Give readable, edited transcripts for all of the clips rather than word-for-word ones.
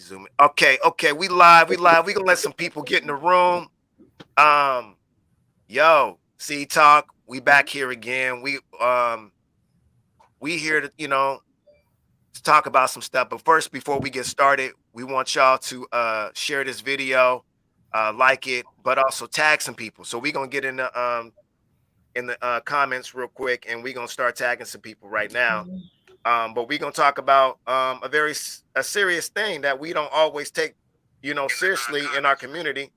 zoom in. Okay, we live. We gonna let some people get in the room. Um, yo, C Talk, we back here again. We here to to talk about some stuff. But first, before we get started, we want y'all to share this video, like it, but also tag some people. So we gonna get in the comments real quick, and we gonna start tagging some people right now. But we're gonna talk about a serious thing that we don't always take, seriously in our community,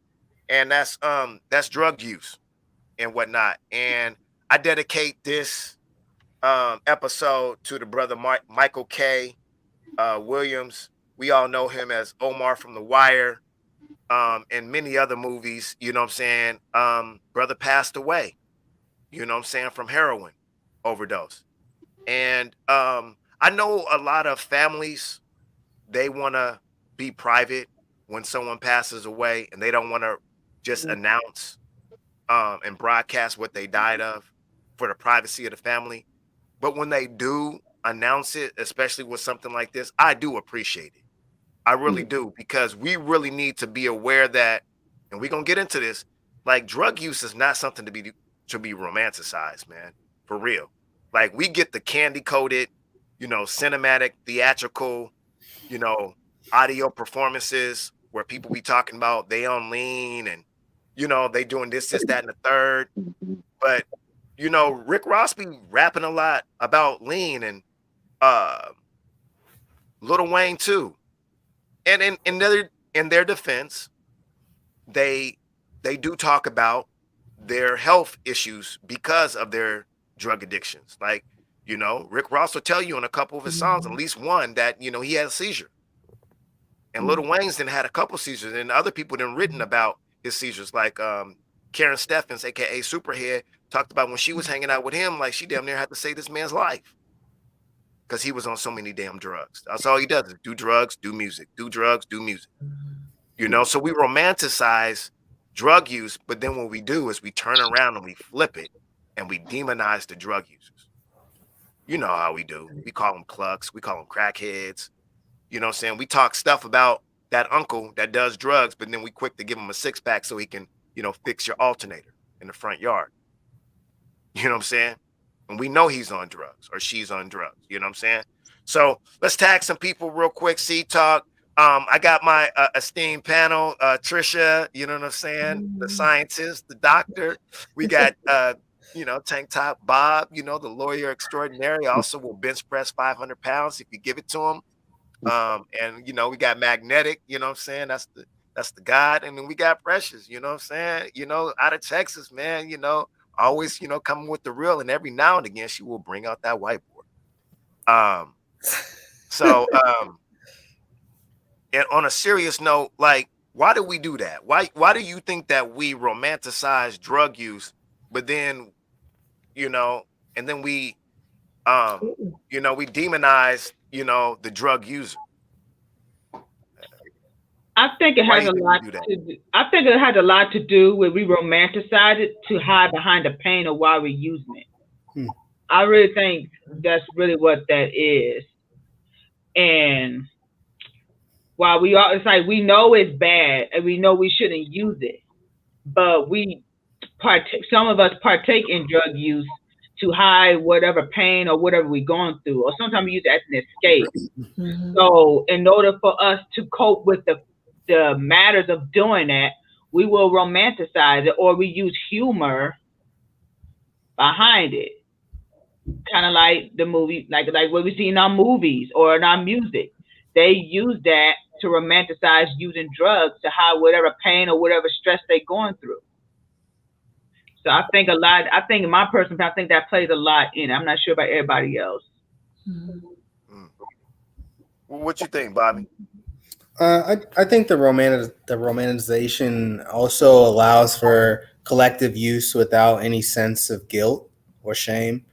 and that's drug use and whatnot. And I dedicate this episode to the brother Michael K. Williams. We all know him as Omar from The Wire, and many other movies. You know what I'm saying? Brother passed away. You know what I'm saying, from heroin overdose. And I know a lot of families, they want to be private when someone passes away, and they don't want to just announce and broadcast what they died of for the privacy of the family. But when they do announce it, especially with something like this, I do appreciate it. I really do, because we really need to be aware that, and we're going to get into this, like, drug use is not something to be romanticized, man, for real. Like, we get the candy coated, cinematic, theatrical, audio performances where people be talking about they on lean and, they doing this, that, and the third. But, Rick Ross be rapping a lot about lean, and Lil Wayne too. And in their defense, they do talk about their health issues because of their drug addictions. Like, Rick Ross will tell you in a couple of his songs, at least one, that, he had a seizure. And Lil Wayne's then had a couple seizures, and other people then written about his seizures. Like Karen Steffens, aka Superhead, talked about when she was hanging out with him, like she damn near had to save this man's life because he was on so many damn drugs. That's all he does, is do drugs, do music, do drugs, do music. So we romanticize drug use, but then what we do is we turn around and we flip it and we demonize the drug users. You know how we do. We call them clucks, we call them crackheads. You know what I'm saying? We talk stuff about that uncle that does drugs, but then we quick to give him a 6-pack so he can, fix your alternator in the front yard. You know what I'm saying? And we know he's on drugs or she's on drugs. You know what I'm saying? So let's tag some people real quick. C Talk. I got my esteemed panel, Trisha, you know what I'm saying? The scientist, the doctor. We got, Tank Top Bob, the lawyer extraordinary, also will bench press 500 pounds if you give it to him. And, we got Magnetic, you know what I'm saying? That's the God. And then we got Precious, you know what I'm saying? Out of Texas, man, always, coming with the real. And every now and again, she will bring out that whiteboard. And on a serious note, like, why do we do that? Why do you think that we romanticize drug use, but then, and then we, we demonize, the drug user? I think it has a lot to do. I think it has a lot to do with we romanticize it to hide behind the pain of why we're using it. I really think that's really what that is. And while it's like we know it's bad and we know we shouldn't use it, but some of us partake in drug use to hide whatever pain or whatever we're going through, or sometimes we use it as an escape. So in order for us to cope with the matters of doing that, we will romanticize it, or we use humor behind it. Kind of like the movie, like what we see in our movies or in our music. They use that to romanticize using drugs to hide whatever pain or whatever stress they're going through. So I think in my personal opinion, I think that plays a lot in it. I'm not sure about everybody else. What you think, Bobby? I think the romanticization also allows for collective use without any sense of guilt or shame.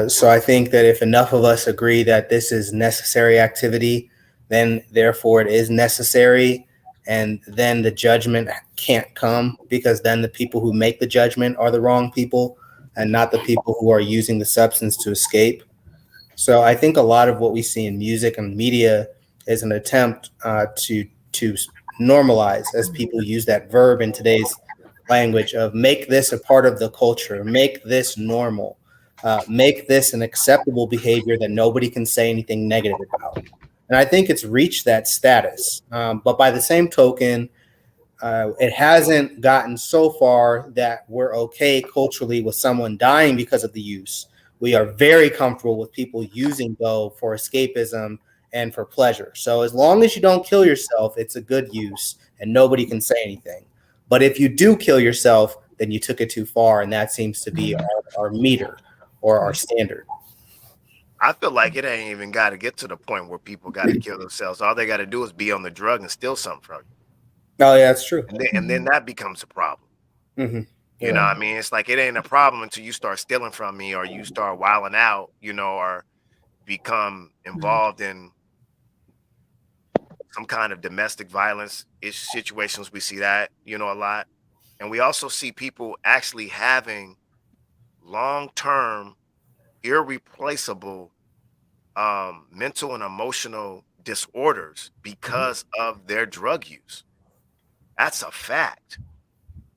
So I think that if enough of us agree that this is necessary activity, then therefore it is necessary, and then the judgment can't come, because then the people who make the judgment are the wrong people and not the people who are using the substance to escape. So I think a lot of what we see in music and media is an attempt to normalize, as people use that verb in today's language, of make this a part of the culture, make this normal, make this an acceptable behavior that nobody can say anything negative about. And I think it's reached that status. But by the same token, it hasn't gotten so far that we're okay culturally with someone dying because of the use. We are very comfortable with people using, though, for escapism and for pleasure. So as long as you don't kill yourself, it's a good use and nobody can say anything. But if you do kill yourself, then you took it too far, and that seems to be our meter or our standard. I feel like it ain't even got to get to the point where people got to kill themselves. All they got to do is be on the drug and steal something from you. Oh, yeah, that's true. And then that becomes a problem. Mm-hmm. Yeah. You know what I mean? It's like it ain't a problem until you start stealing from me or you start wilding out, you know, or become involved in some kind of domestic violence situations. We see that, you know, a lot. And we also see people actually having long-term, irreplaceable mental and emotional disorders because of their drug use. That's a fact.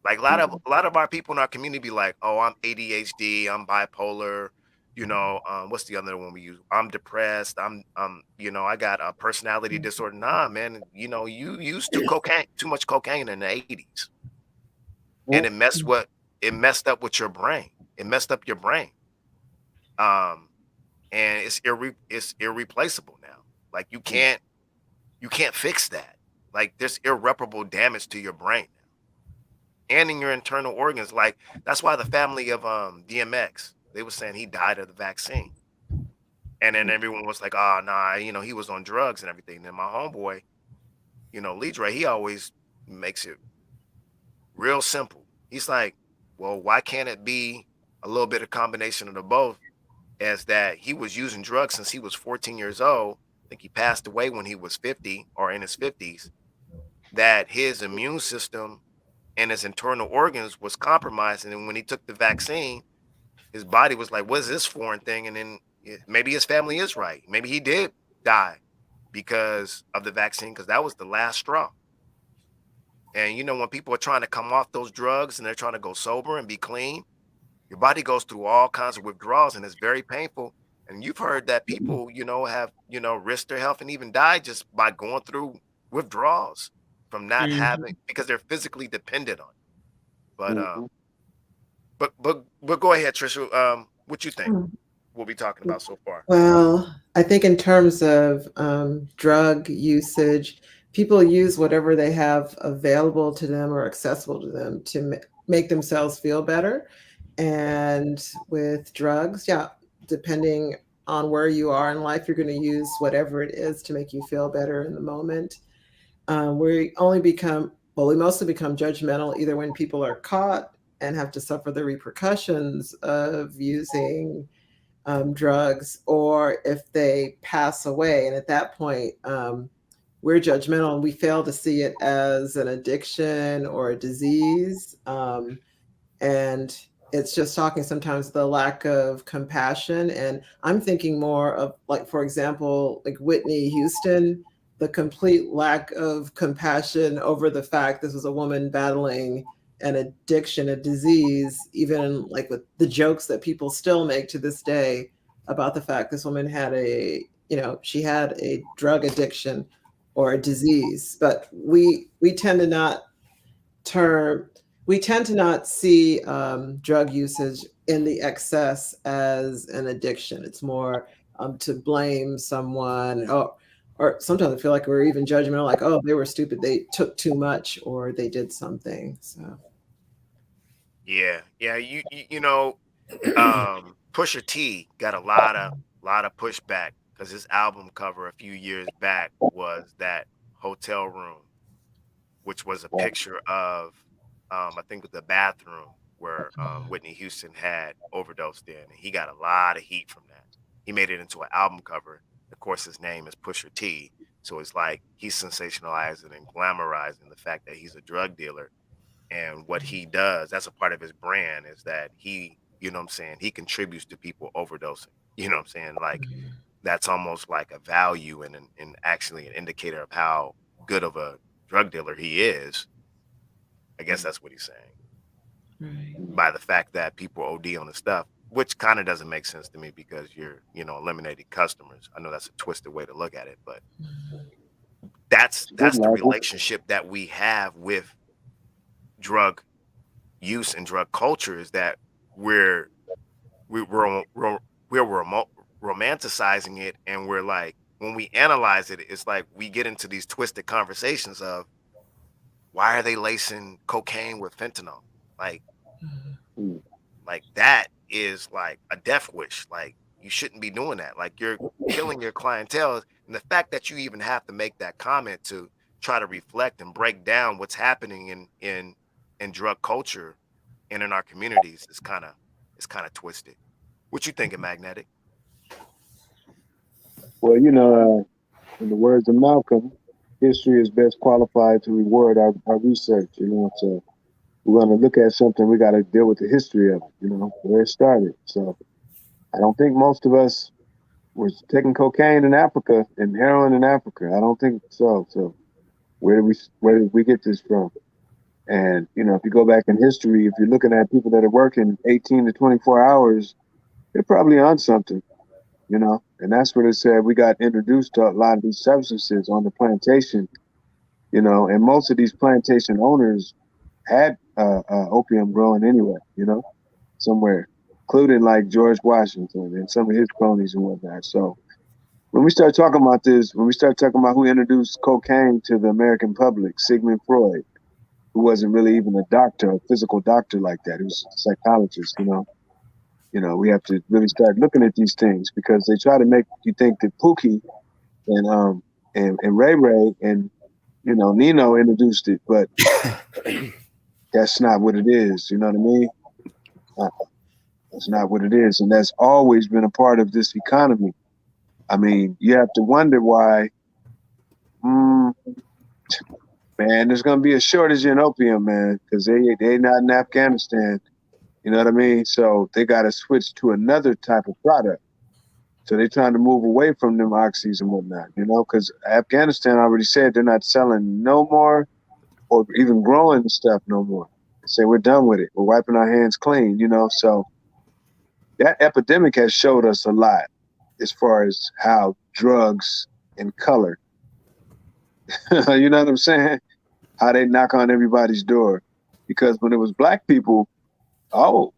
Like a lot of our people in our community be like, oh, I'm ADHD, I'm bipolar, you know, what's the other one we use? I'm depressed, I'm you know, I got a personality disorder. Nah, man, you know, you used too much cocaine in the 80s. And it messed up with your brain. It messed up your brain. And it's irreplaceable now. Like you can't fix that. Like there's irreparable damage to your brain now and in your internal organs. Like that's why the family of DMX, they were saying he died of the vaccine. And then everyone was like, oh nah, you know, he was on drugs and everything. Then my homeboy, you know, Lidre, he always makes it real simple. He's like, well, why can't it be a little bit of combination of the both? As that he was using drugs since he was 14 years old. I think he passed away when he was 50 or in his 50s. That his immune system and his internal organs was compromised. And then when he took the vaccine, his body was like, what is this foreign thing? And then maybe his family is right. Maybe he did die because of the vaccine, because that was the last straw. And, you know, when people are trying to come off those drugs and they're trying to go sober and be clean, your body goes through all kinds of withdrawals and it's very painful. And you've heard that people, you know, have, you know, risked their health and even died just by going through withdrawals from not having, because they're physically dependent on it. But go ahead, Trisha. What you think we'll be talking about so far? Well, I think in terms of drug usage, people use whatever they have available to them or accessible to them to make themselves feel better. And with drugs, yeah, depending on where you are in life, you're going to use whatever it is to make you feel better in the moment. We mostly become judgmental either when people are caught and have to suffer the repercussions of using drugs, or if they pass away. And at that point, we're judgmental and we fail to see it as an addiction or a disease. And it's just talking sometimes the lack of compassion. And I'm thinking more of, like, for example, like Whitney Houston, the complete lack of compassion over the fact this was a woman battling an addiction, a disease, even like with the jokes that people still make to this day about the fact this woman had she had a drug addiction or a disease. But we tend to not see drug usage in the excess as an addiction. It's more to blame someone, or sometimes I feel like we're even judgmental, like, oh, they were stupid, they took too much, or they did something. So yeah, you know, Pusha T got a lot of pushback because his album cover a few years back was that hotel room, which was a picture of I think the bathroom where Whitney Houston had overdosed in, and he got a lot of heat from that. He made it into an album cover. Of course, his name is Pusha T, so it's like he's sensationalizing and glamorizing the fact that he's a drug dealer, and what he does, that's a part of his brand, is that he, you know what I'm saying, he contributes to people overdosing. You know what I'm saying? Like that's almost like a value and actually an indicator of how good of a drug dealer he is. I guess that's what he's saying. Right. By the fact that people OD on the stuff, which kind of doesn't make sense to me because you're, eliminating customers. I know that's a twisted way to look at it, but that's the relationship that we have with drug use and drug culture, is that we're romanticizing it, and we're like, when we analyze it, it's like we get into these twisted conversations of, why are they lacing cocaine with fentanyl? Like that is like a death wish. Like, you shouldn't be doing that. Like, you're killing your clientele. And the fact that you even have to make that comment to try to reflect and break down what's happening in drug culture and in our communities is kind of twisted. What you thinking, Magnetic? Well, in the words of Malcolm, history is best qualified to reward our research. So we're going to look at something, we got to deal with the history of it, where it started. So I don't think most of us were taking cocaine in Africa and heroin in Africa. I don't think so. So where did we get this from? And, if you go back in history, if you're looking at people that are working 18 to 24 hours, they're probably on something, and that's what it said. We got introduced to a lot of these substances on the plantation, and most of these plantation owners had opium growing anyway, somewhere, including like George Washington and some of his cronies and whatnot. So when we start talking about this, when we start talking about who introduced cocaine to the American public, Sigmund Freud, who wasn't really even a doctor, a physical doctor like that, he was a psychologist, we have to really start looking at these things, because they try to make you think that Pookie and Ray Ray and Nino introduced it, but that's not what it is. You know what I mean? That's not what it is, and that's always been a part of this economy. I mean, you have to wonder why. Man, there's gonna be a shortage in opium, man, because they not in Afghanistan. You know what I mean? So they got to switch to another type of product. So they're trying to move away from them oxys and whatnot, because Afghanistan already said they're not selling no more or even growing stuff no more. They say, we're done with it. We're wiping our hands clean, So that epidemic has showed us a lot as far as how drugs and color, you know what I'm saying? How they knock on everybody's door. Because when it was black people,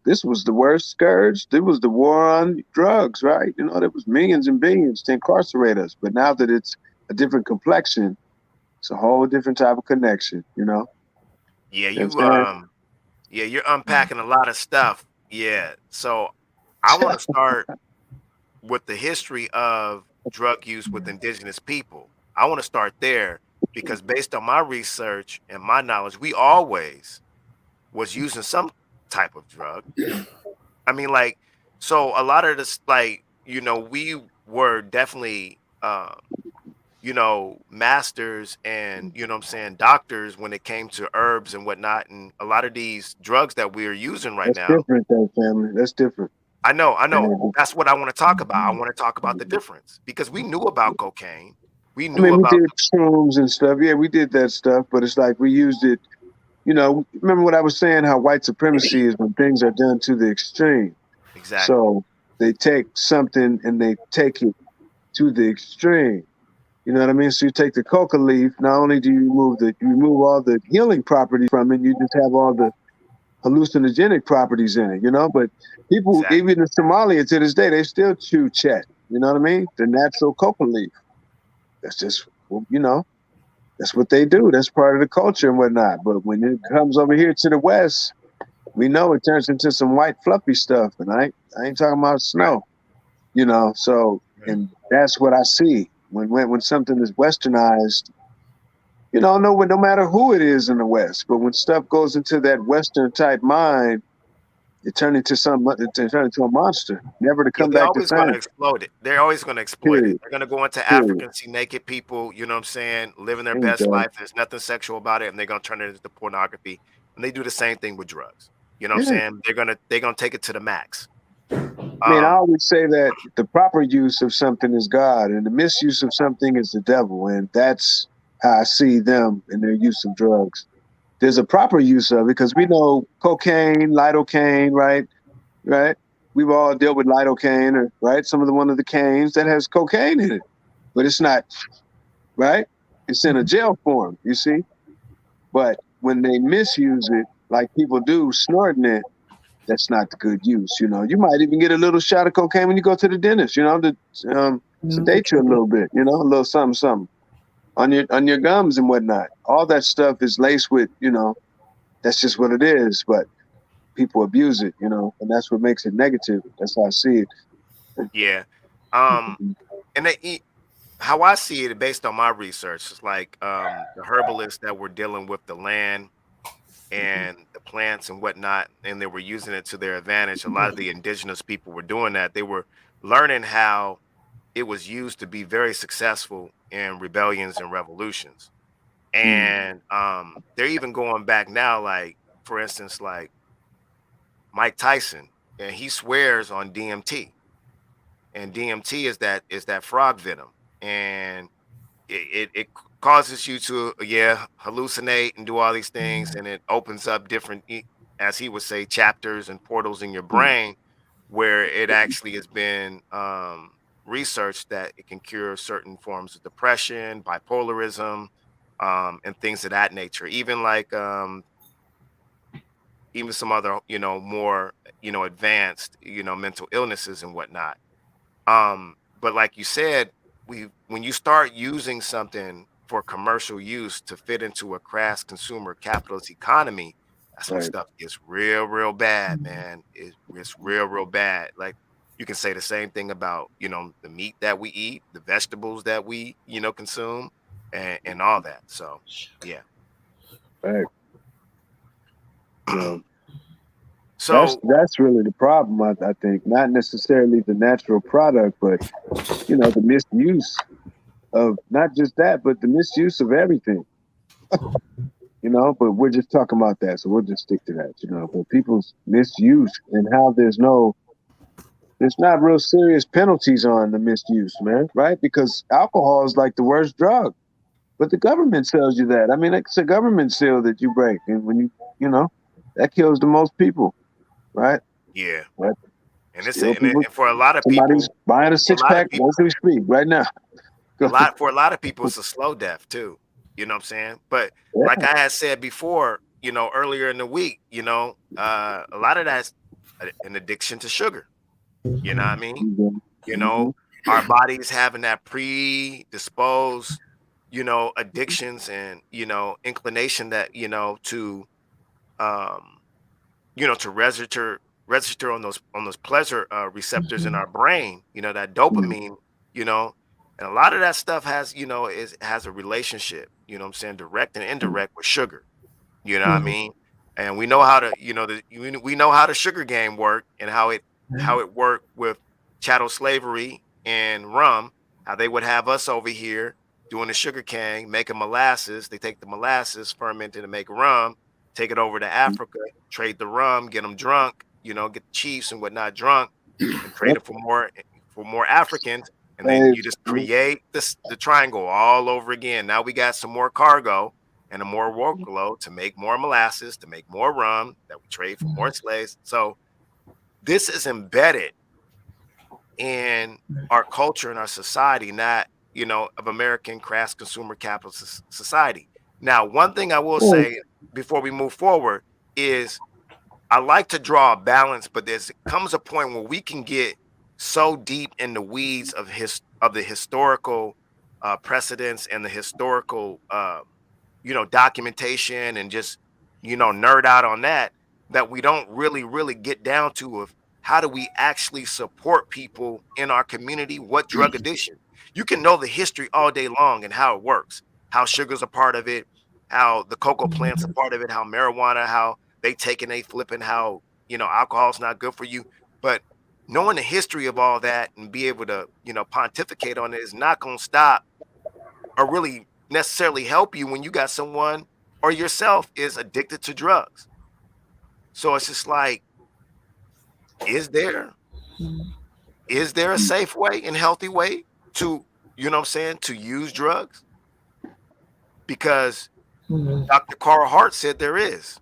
this was the worst scourge. There was the war on drugs, right? There was millions and billions to incarcerate us. But now that it's a different complexion, it's a whole different type of connection, Yeah, you're unpacking a lot of stuff. Yeah. So I want to start with the history of drug use with indigenous people. I want to start there because based on my research and my knowledge, we always was using some type of drug. I mean, like, so a lot of this, like, we were definitely, masters and, what I'm saying, doctors when it came to herbs and whatnot. And a lot of these drugs that we are using right now. That's different, though, family. That's different. I know. That's what I want to talk about. I want to talk about the difference because we knew about cocaine. We knew we about did shrooms and stuff. Yeah, we did that stuff, but it's like we used it. Remember what I was saying, how white supremacy is when things are done to the extreme. Exactly. So they take something and they take it to the extreme. You know what I mean? So you take the coca leaf, not only do you remove all the healing properties from it, you just have all the hallucinogenic properties in it, but people, even in Somalia to this day, they still chew chet. You know what I mean? The natural coca leaf. That's just, that's what they do. That's part of the culture and whatnot. But when it comes over here to the West, we know it turns into some white fluffy stuff. And I ain't talking about snow, so, and that's what I see when something is westernized, no matter who it is in the West, but when stuff goes into that Western type mind, it turned into a monster, never to come back to They're always going to explode it. They're always going to exploit it. They're going to go into Africa and see naked people, you know what I'm saying, living their best life. There's nothing sexual about it, and they're going to turn it into pornography. And they do the same thing with drugs. You know what I'm saying? They're going to take it to the max. I mean, I always say that the proper use of something is God, and the misuse of something is the devil, and that's how I see them in their use of drugs. There's a proper use of it because we know cocaine, lidocaine, right? Right? We've all dealt with lidocaine, or right? Some of the one of the canes that has cocaine in it, but it's not right. It's in a gel form, you see. But when they misuse it, like people do, snorting it, that's not the good use. You know, you might even get a little shot of cocaine when you go to the dentist. You know, to sedate you a little bit. You know, a little something, something on your gums and whatnot. All that stuff is laced with. You know, that's just what it is. But people abuse it. You know, and that's what makes it negative. That's how I see it. Yeah. And how I see it, based on my research, is like the herbalists that were dealing with the land and the plants and whatnot, and they were using it to their advantage. A lot of the indigenous people were doing that. They were learning how it was used to be very successful in rebellions and revolutions. And they're even going back now, like for instance, like Mike Tyson, and he swears on DMT. And DMT is that frog venom, and it causes you to hallucinate and do all these things, and it opens up different, as he would say, chapters and portals in your brain, where it actually has been researched that it can cure certain forms of depression, bipolarism, and things of that nature. Even like even some other, more, advanced, mental illnesses and whatnot. But like you said, when you start using something for commercial use to fit into a crass consumer capitalist economy, that's when Right. stuff gets real, real bad, man. It's real, real bad. Like you can say the same thing about, the meat that we eat, the vegetables that we, consume, and all that. So yeah. Right. So So that's really the problem. I think not necessarily the natural product, but the misuse of not just that, but the misuse of everything. But we're just talking about that, so we'll just stick to that. But people's misuse and how there's not real serious penalties on the misuse, man, right? Because alcohol is like the worst drug, but the government sells you that. I mean, it's a government seal that you break, and when that kills the most people, right? yeah, But and it's still, people, and for a lot of somebody's people, buying a for a six lot of pack people. as we speak right now. For a lot of people it's a slow death too, you know what I'm saying? But like Yeah. I had said before, earlier in the week, a lot of that's an addiction to sugar, you know what I mean? you Mm-hmm. know our bodies having that predisposed, addictions and, inclination that, to um to register on those pleasure receptors in our brain, that dopamine, you know, and a lot of that stuff has, has a relationship, what I'm saying, direct and indirect with sugar, you know what I mean? And we know how to, we know how the sugar game worked and how it worked with chattel slavery and rum, how they would have us over here doing the sugar cane, making molasses. They take the molasses, ferment it to make rum, take it over to Africa, trade the rum, get them drunk, get the chiefs and whatnot drunk, and trade Yep. it for more Africans. And then Hey, you just create the triangle all over again. Now we got some more cargo and a more workload to make more molasses, to make more rum that we trade for more slaves. So this is embedded in our culture and our society, not, of American crass consumer capitalist society. Now, one thing I will say before we move forward is I like to draw a balance, but there comes a point where we can get so deep in the weeds of the historical precedents and the historical documentation, and just, nerd out on that, that we don't really, really get down to of how do we actually support people in our community? What drug addiction? You can know the history all day long and how it works, how sugar's a part of it, how the cocoa plant's a part of it, how marijuana, how they take and they flip, and how, alcohol's not good for you. But knowing the history of all that and be able to, pontificate on it is not going to stop or really necessarily help you when you got someone or yourself is addicted to drugs. So it's just like, is there Is there a safe way and healthy way to, you know what I'm saying, to use drugs? Because Dr. Carl Hart said there is.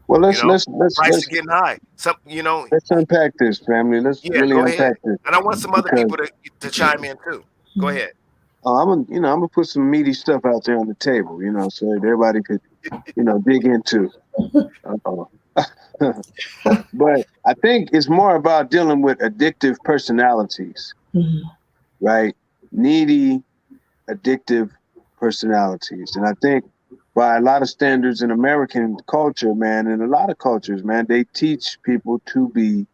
Well, You know, prices getting high. Some, you know, let's unpack this, family. Let's yeah, really go ahead. unpack this. And I want some other Because people to chime in too. Go ahead. I'm gonna put some meaty stuff out there on the table, you know, so everybody could, you know, dig into. But I think it's more about dealing with addictive personalities, right? Needy, addictive personalities. And I think by a lot of standards in American culture, man, and a lot of cultures, man, they teach people to be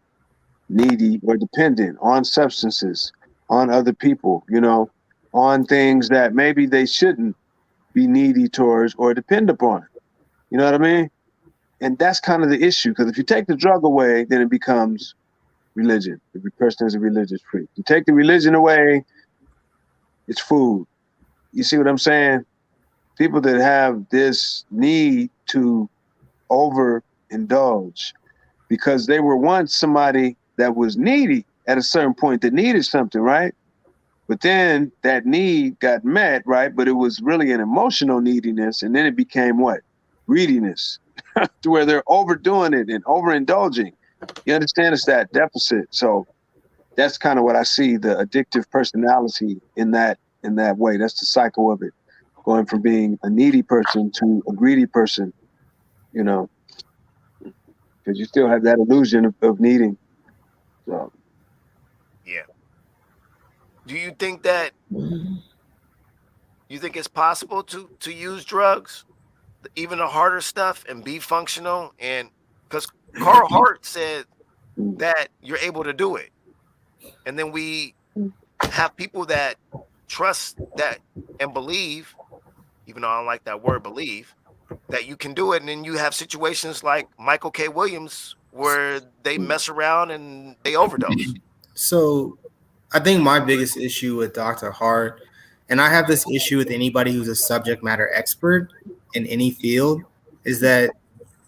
needy or dependent on substances, on other people, you know, on things that maybe they shouldn't be needy towards or depend upon. You know what I mean? And that's kind of the issue, because if you take the drug away, then it becomes religion. Every person is a religious freak. You take the religion away, it's food. You see what I'm saying? People that have this need to overindulge because they were once somebody that was needy at a certain point, that needed something, right? But then that need got met, right? But it was really an emotional neediness. And then it became what? Greediness, to where they're overdoing it and overindulging. You understand? It's that deficit. So that's kind of what I see, the addictive personality in that way. That's the cycle of it, going from being a needy person to a greedy person, you know, because you still have that illusion of needing. So, Yeah. Do you think that you think it's possible to use drugs, even the harder stuff, and be functional? And because Carl Hart said that you're able to do it, and then we have people that trust that and believe, even though I don't like that word believe, that you can do it. And then you have situations like Michael K. Williams where they mess around and they overdose. So I think my biggest issue with Dr. Hart, and I have this issue with anybody who's a subject matter expert in any field, is that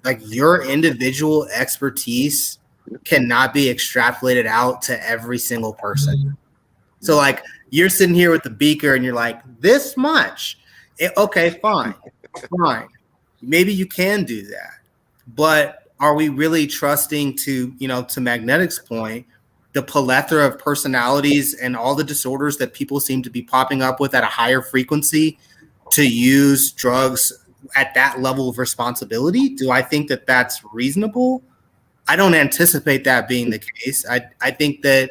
like your individual expertise cannot be extrapolated out to every single person. So like you're sitting here with the beaker and you're like, this much. Okay, fine. Maybe you can do that. But are we really trusting to, you know, to Magnetic's point, the plethora of personalities and all the disorders that people seem to be popping up with at a higher frequency to use drugs at that level of responsibility? Do I think that that's reasonable? I don't anticipate that being the case. I think that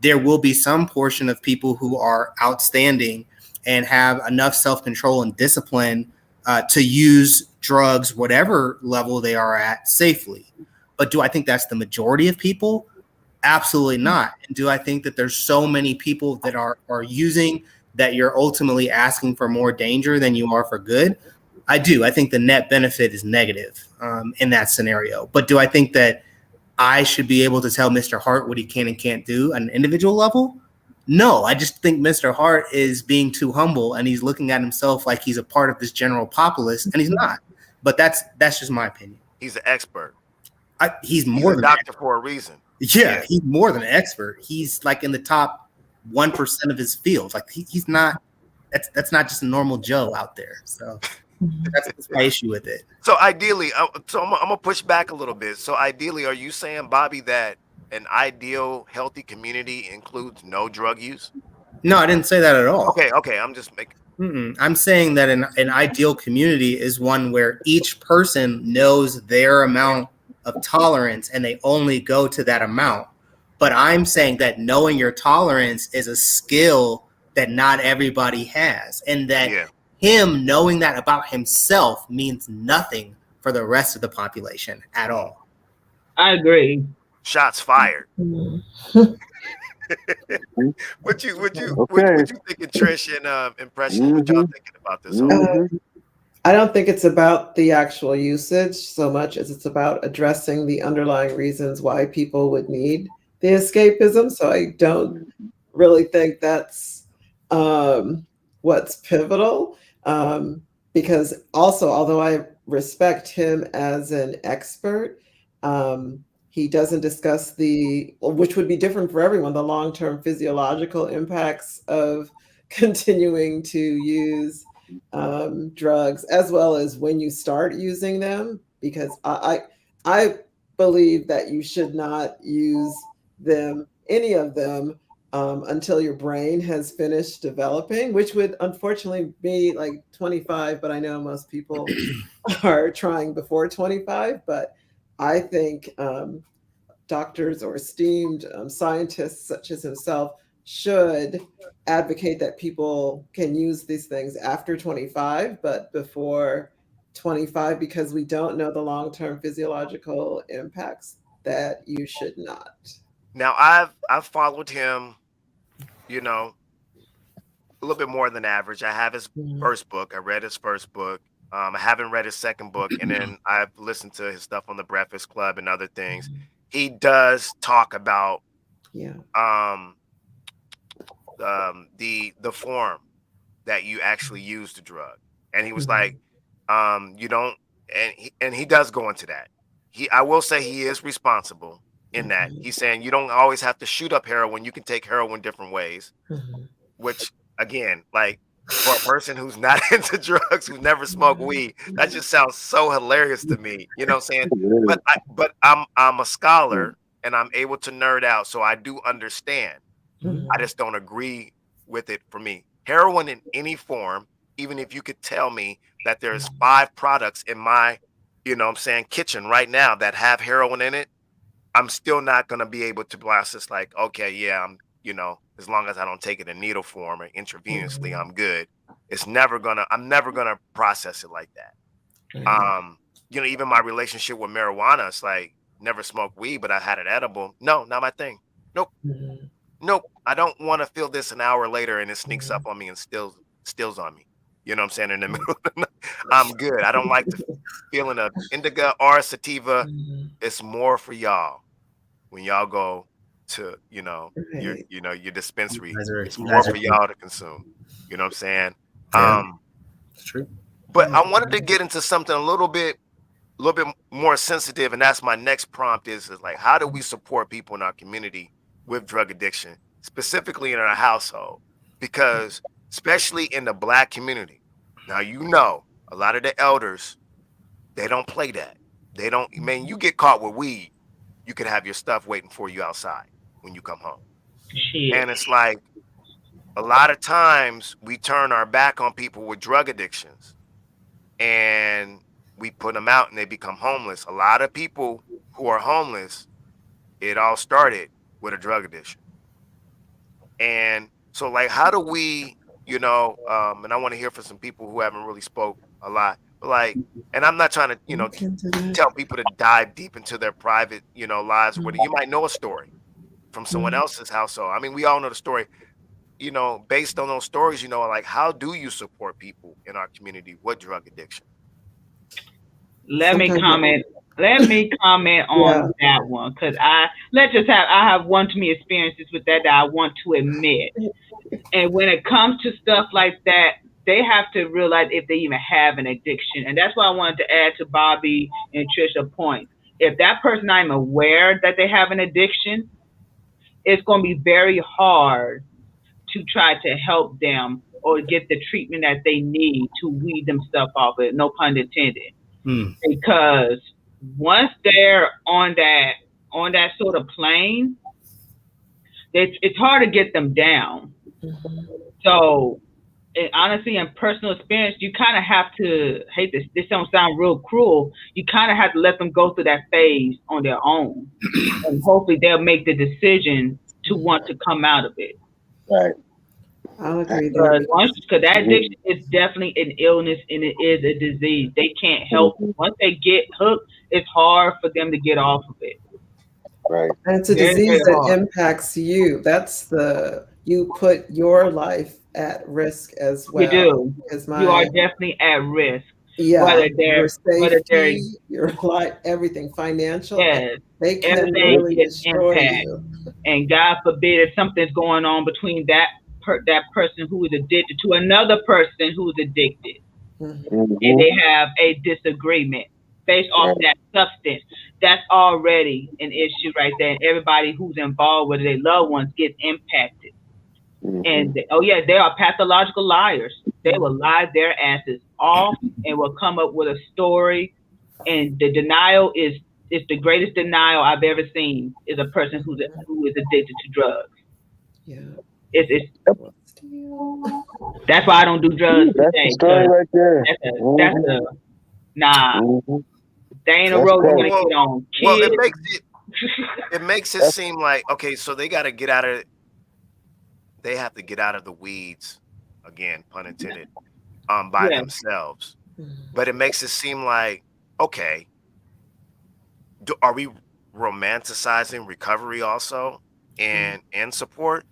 there will be some portion of people who are outstanding and have enough self-control and discipline to use drugs, whatever level they are at, safely. But do I think that's the majority of people? Absolutely not. And do I think that there's so many people that are using that you're ultimately asking for more danger than you are for good? I do. I think the net benefit is negative in that scenario. But do I think that I should be able to tell Mr. Hart what he can and can't do on an individual level? No, I just think Mr. Hart is being too humble and he's looking at himself like he's a part of this general populace, and he's not. But that's just my opinion. He's an expert. He's more than a doctor for a reason. Yeah, he's more than an expert. He's like in the top 1% of his field. Like he's not. That's not just a normal Joe out there. So that's my issue with it. So ideally, I'm gonna push back a little bit. So ideally, are you saying, Bobby, that an ideal healthy community includes no drug use? No, I didn't say that at all. Okay. I'm just making. I'm saying that an ideal community is one where each person knows their amount of tolerance and they only go to that amount. But I'm saying that knowing your tolerance is a skill that not everybody has, and that him knowing that about himself means nothing for the rest of the population at all. I agree. Shots fired. What you thinking, Trish and Impression? What y'all thinking about this? I don't think it's about the actual usage so much as it's about addressing the underlying reasons why people would need the escapism. So I don't really think that's what's pivotal. Because also, although I respect him as an expert, He doesn't discuss which would be different for everyone, the long-term physiological impacts of continuing to use drugs, as well as when you start using them, because I believe that you should not use any of them, until your brain has finished developing, which would unfortunately be like 25, but I know most people are trying before 25. But I think doctors or esteemed scientists such as himself should advocate that people can use these things after 25, but before 25, because we don't know the long-term physiological impacts, that you should not. Now I've followed him, you know, a little bit more than average. I have his first book. I read his first book. I haven't read his second book, and then I've listened to his stuff on the Breakfast Club and other things. He does talk about the form that you actually use the drug, and he was like, you don't, and he does go into that. I will say he is responsible in that he's saying you don't always have to shoot up heroin. You can take heroin different ways, which again, like for a person who's not into drugs, who's never smoked weed, that just sounds so hilarious to me. You know what I'm saying? But I'm a scholar and I'm able to nerd out, so I do understand. I just don't agree with it. For me, heroin in any form, even if you could tell me that there's 5 products in my, you know what I'm saying, kitchen right now that have heroin in it, I'm still not going to be able to blast this like, okay, yeah, I'm, you know, as long as I don't take it in needle form or intravenously, I'm good. I'm never going to process it like that. You know, even my relationship with marijuana, it's like, never smoked weed, but I had it edible. No, not my thing. Nope. Nope. I don't want to feel this an hour later and it sneaks up on me and steals on me. You know what I'm saying? In the middle of the night, I'm good. I don't like the feeling of indica or sativa. It's more for y'all when y'all go to, you know, your dispensary. It's more for y'all to consume. You know what I'm saying? It's true. But I wanted to get into something a little bit more sensitive, and that's my next prompt is like, how do we support people in our community with drug addiction, specifically in our household? Because especially in the Black community, now, you know, a lot of the elders, they don't play that. They don't, man, you get caught with weed, you could have your stuff waiting for you outside when you come home. And it's like, a lot of times we turn our back on people with drug addictions and we put them out and they become homeless. A lot of people who are homeless, it all started with a drug addiction. And so, like, how do we, you know, and I want to hear from some people who haven't really spoke a lot, but like, and I'm not trying to, you know, tell people to dive deep into their private, you know, lives where you might know a story from someone else's household. I mean, we all know the story, you know, based on those stories, you know, like, how do you support people in our community with drug addiction? Let me comment on that one, because I have one to me experiences with that I want to admit. And when it comes to stuff like that, they have to realize if they even have an addiction. And that's why I wanted to add to Bobby and Trisha's point. If that person not even aware that they have an addiction, it's going to be very hard to try to help them or get the treatment that they need to weed themselves off it. No pun intended. Because once they're on that sort of plane, it's hard to get them down. So, honestly, in personal experience, you kind of have to, this don't sound real cruel, you kind of have to let them go through that phase on their own. And hopefully they'll make the decision to want to come out of it. Right. I'll agree. Because that addiction is definitely an illness and it is a disease. They can't help it. Once they get hooked, it's hard for them to get off of it. Right. And it's a disease that impacts you. You put your life at risk as well. You do. You are definitely at risk. Yeah. Your safety, your life, everything, financial. Yes. They can really destroy you. And God forbid if something's going on between that person who is addicted to another person who's addicted, and they have a disagreement. based off that substance, that's already an issue right there. And everybody who's involved with their loved ones gets impacted. And oh yeah, they are pathological liars. They will lie their asses off and will come up with a story. And the denial is the greatest denial I've ever seen. Is a person who is addicted to drugs. Yeah. It's that's why I don't do drugs That's today. the story right there. Nah. They ain't a road you want to get on. Well, it makes it seem like, okay, so they got to get out of it. They have to get out of the weeds, again, pun intended, by themselves. But it makes it seem like, okay, are we romanticizing recovery also and support?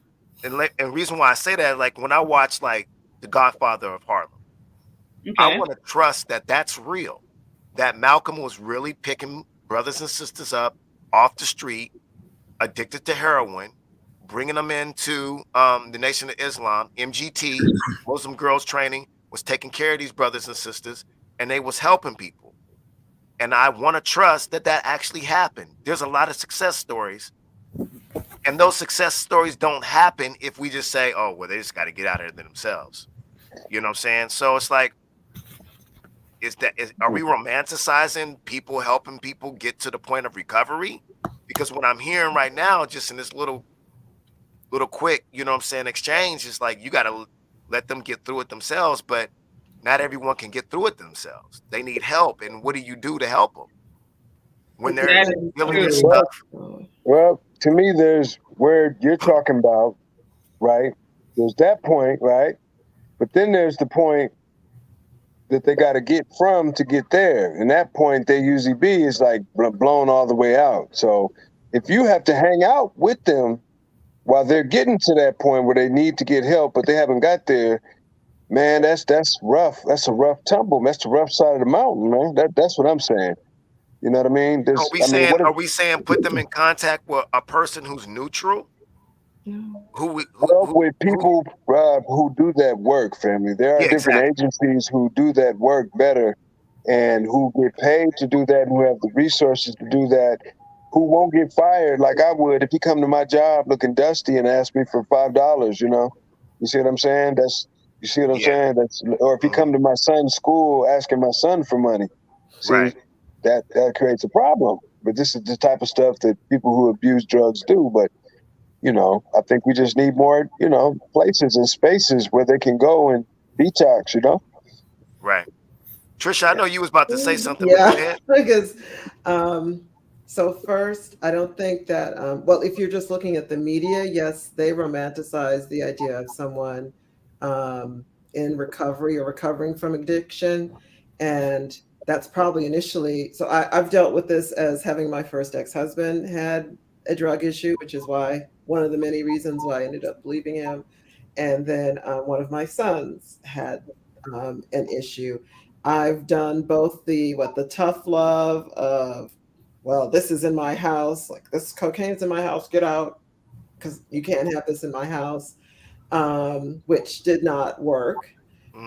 And reason why I say that, like when I watch like The Godfather of Harlem, I want to trust that that's real. That Malcolm was really picking brothers and sisters up off the street, addicted to heroin, bringing them into the Nation of Islam, MGT, Muslim Girls Training, was taking care of these brothers and sisters, and they was helping people. And I want to trust that that actually happened. There's a lot of success stories, and those success stories don't happen if we just say, oh, well, they just got to get out of it themselves. You know what I'm saying? So it's like, are we romanticizing people helping people get to the point of recovery? Because what I'm hearing right now, just in this little quick, you know what I'm saying, exchange, is like you got to let them get through it themselves, but not everyone can get through it themselves. They need help, and what do you do to help them when they're dealing with stuff? Well, to me, there's where you're talking about, right? There's that point, right? But then there's the point that they got to get from to get there. And that point they usually be is like blown all the way out. So if you have to hang out with them while they're getting to that point where they need to get help, but they haven't got there, man, that's rough. That's a rough tumble. That's the rough side of the mountain, man. That's what I'm saying. You know what I mean? Are we saying put them in contact with a person who's neutral? With people who do that work, family. There are different agencies who do that work better and who get paid to do that and who have the resources to do that, who won't get fired like I would if you come to my job looking dusty and ask me for $5, you know? You see what I'm saying? You see what I'm saying? Or if you come to my son's school asking my son for money. See, that creates a problem. But this is the type of stuff that people who abuse drugs do. But you know, I think we just need more, you know, places and spaces where they can go and detox, you know? Right. Trisha, I know you was about to say something. Yeah, because, so first, I don't think that, well, if you're just looking at the media, yes, they romanticize the idea of someone in recovery or recovering from addiction. And that's probably initially, so I've dealt with this as having my first ex-husband had a drug issue, which is why one of the many reasons why I ended up leaving him. And then one of my sons had an issue. I've done both the tough love of, well, this is in my house, like this cocaine's in my house, get out, because you can't have this in my house, which did not work,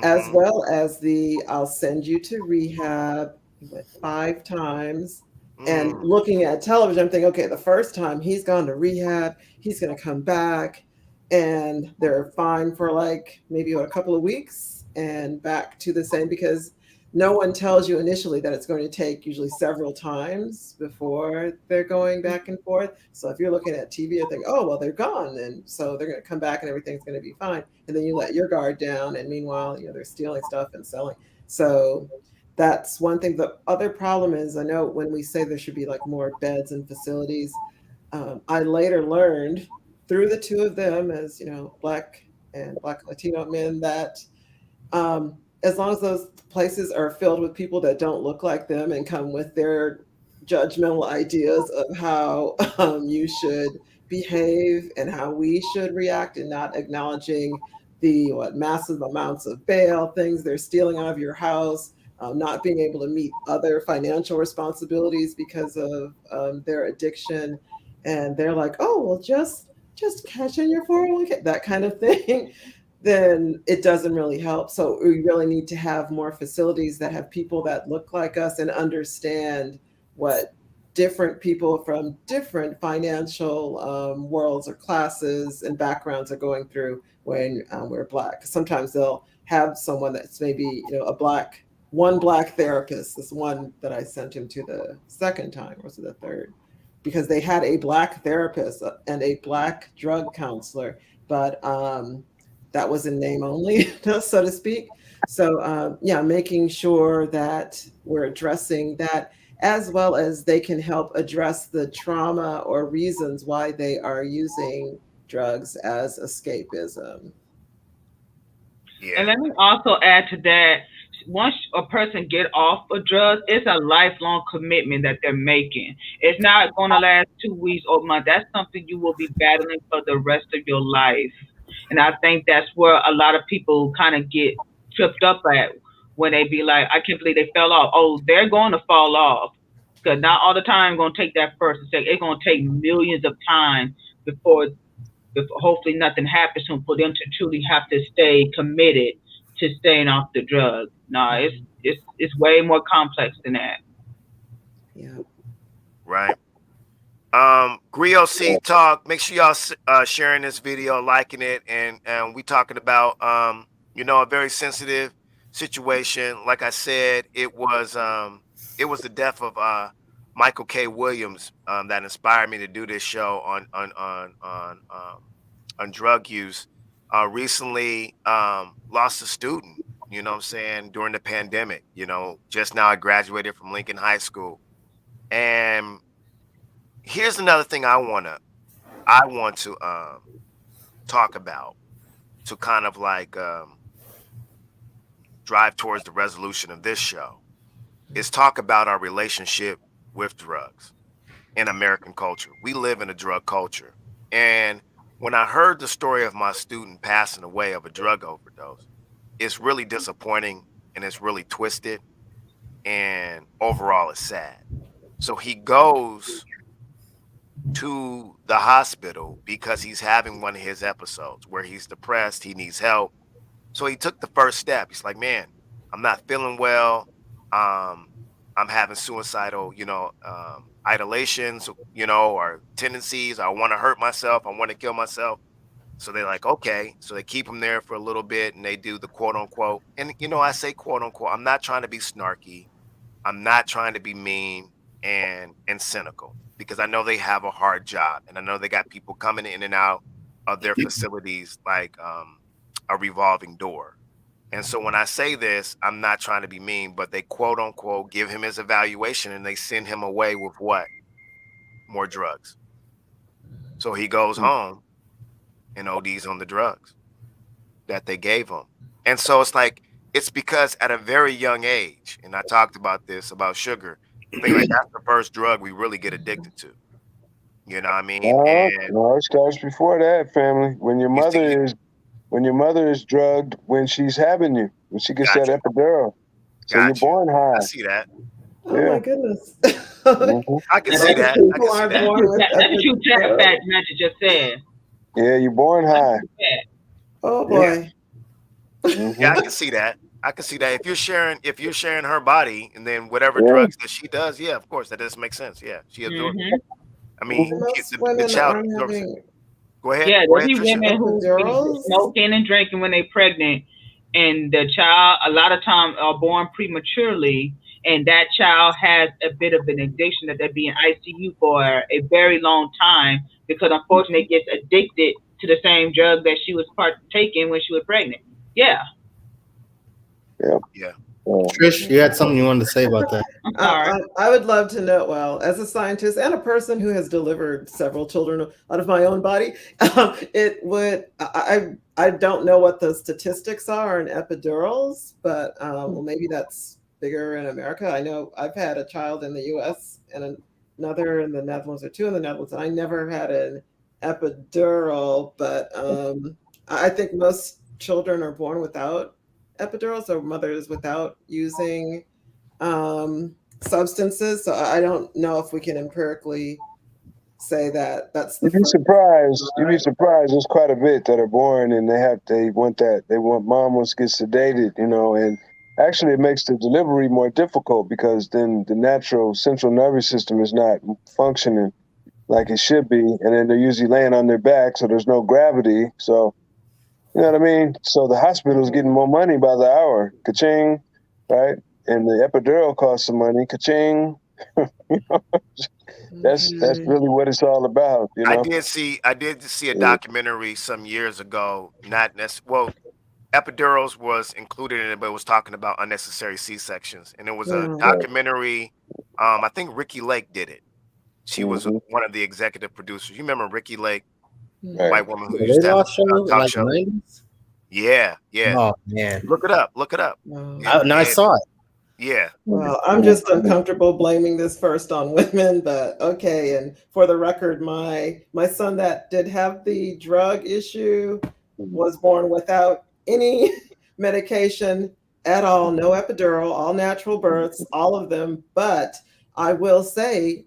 as well as the I'll send you to rehab. He went 5 times. And looking at television, I'm thinking, okay, the first time he's gone to rehab, he's going to come back and they're fine for like maybe a couple of weeks and back to the same, because no one tells you initially that it's going to take usually several times before they're going back and forth. So if you're looking at TV, you think, oh, well, they're gone. And so they're going to come back and everything's going to be fine. And then you let your guard down. And meanwhile, you know, they're stealing stuff and selling. So that's one thing. The other problem is, I know when we say there should be like more beds and facilities, I later learned through the two of them as, you know, Black and Black Latino men, that as long as those places are filled with people that don't look like them and come with their judgmental ideas of how you should behave and how we should react, and not acknowledging the massive amounts of bail, things they're stealing out of your house, not being able to meet other financial responsibilities because of their addiction. And they're like, oh, well, just cash in your 401k, that kind of thing. then it doesn't really help. So we really need to have more facilities that have people that look like us and understand what different people from different financial worlds or classes and backgrounds are going through when we're Black. Sometimes they'll have someone that's maybe, one Black therapist, this one that I sent him to the second time, or was it the third? Because they had a Black therapist and a Black drug counselor, but that was in name only, so to speak. So making sure that we're addressing that, as well as they can help address the trauma or reasons why they are using drugs as escapism. Yeah. And let me also add to that, once a person get off of drugs, it's a lifelong commitment that they're making. It's not going to last 2 weeks or a month. That's something you will be battling for the rest of your life. And I think that's where a lot of people kind of get tripped up at, when they be like, I can't believe they fell off. Oh, they're going to fall off. Because not all the time going to take that first mistake. It's going to take millions of times before hopefully nothing happens to them, for them to truly have to stay committed to staying off the drug. No, it's way more complex than that. Yeah. Right. Griot C Talk. Make sure y'all sharing this video, liking it, and we talking about a very sensitive situation. Like I said, it was the death of Michael K. Williams that inspired me to do this show on drug use. Recently lost a student, you know what I'm saying, during the pandemic. Just now I graduated from Lincoln High School. And here's another thing I want to talk about, to kind of like drive towards the resolution of this show, is talk about our relationship with drugs in American culture. We live in a drug culture. And when I heard the story of my student passing away of a drug overdose, it's really disappointing and it's really twisted, and overall it's sad. So he goes to the hospital because he's having one of his episodes where he's depressed, he needs help. So he took the first step. He's like, man, I'm not feeling well. I'm having suicidal, idolations, or tendencies. I want to hurt myself. I want to kill myself. So they're like, okay. So they keep him there for a little bit, and they do the quote unquote. And, I say quote unquote, I'm not trying to be snarky. I'm not trying to be mean and cynical, because I know they have a hard job, and I know they got people coming in and out of their facilities like a revolving door. And so when I say this, I'm not trying to be mean, but they quote unquote give him his evaluation, and they send him away with what? More drugs. So he goes home and ODs on the drugs that they gave him. And so it's because at a very young age, and I talked about this, about sugar, I think like that's the first drug we really get addicted to. You know what I mean? No, it starts before that, family. When your mother is drugged when she's having you, when she gets that epidural. So you're born high. I see that. Oh my goodness. I can see that. That's a true fact Magic just said. Yeah, you're born high. Oh boy. Yeah, I can see that. If you're sharing her body, and then whatever drugs that she does, yeah, of course, that does make sense. Yeah, she absorbs. I mean, the child absorbs it. Go ahead. Yeah, there's women who be smoking and drinking when they're pregnant, and the child a lot of times are born prematurely, and that child has a bit of an addiction that they'll be in ICU for a very long time, because unfortunately it gets addicted to the same drug that she was partaking when she was pregnant. Yeah. Trish, you had something you wanted to say about that? I would love to know. Well, as a scientist and a person who has delivered several children out of my own body, I don't know what the statistics are in epidurals, but well, maybe that's bigger in America. I know I've had a child in the U.S. and another in the Netherlands, or two in the Netherlands, and I never had an epidural. But I think most children are born without epidurals, or mothers without using substances. So I don't know if we can empirically say that that's the You'd be surprised. You'd be surprised. There's quite a bit that are born and they want mom wants to get sedated, you know, and actually it makes the delivery more difficult because then the natural central nervous system is not functioning like it should be, and then they're usually laying on their back, so there's no gravity. So you know what I mean? So the hospital's getting more money by the hour. Ka-ching, right? And the epidural costs some money. Ka-ching. You know? That's really what it's all about, you know. I did see a documentary some years ago. Not necessarily. Well, epidurals was included in it, but it was talking about unnecessary C-sections, and it was a documentary. I think Ricky Lake did it. She was one of the executive producers. You remember Ricky Lake, white woman who used to have a talk show? 90s? Yeah. Oh man, look it up. I saw it. Yeah. Well, I'm just uncomfortable blaming this first on women, but okay. And for the record, my son that did have the drug issue was born without any medication at all, no epidural, all natural births, all of them. But I will say,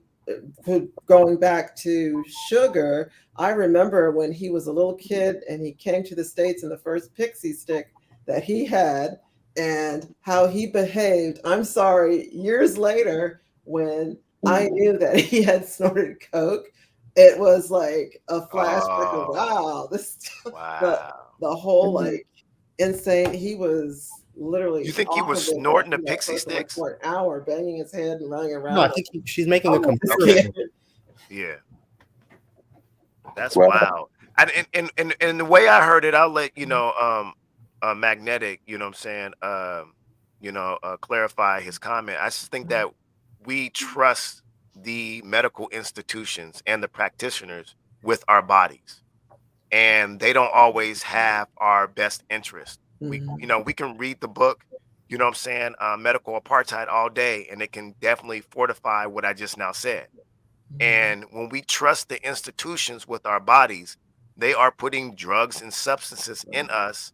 going back to sugar, I remember when he was a little kid and he came to the States and the first pixie stick that he had, and how he behaved. I'm sorry, years later, when I knew that he had snorted coke, it was like a flashback of the whole like insane. He was literally. You think he was snorting the pixie sticks for an hour, banging his head and running around? No, I think she's making a comparison. Yeah, that's wild. And the way I heard it, I'll let you know. Magnetic, you know what I'm saying, clarify his comment. I just think that we trust the medical institutions and the practitioners with our bodies, and they don't always have our best interest. We can read the book, you know what I'm saying, medical apartheid all day, and it can definitely fortify what I just now said. And when we trust the institutions with our bodies, they are putting drugs and substances in us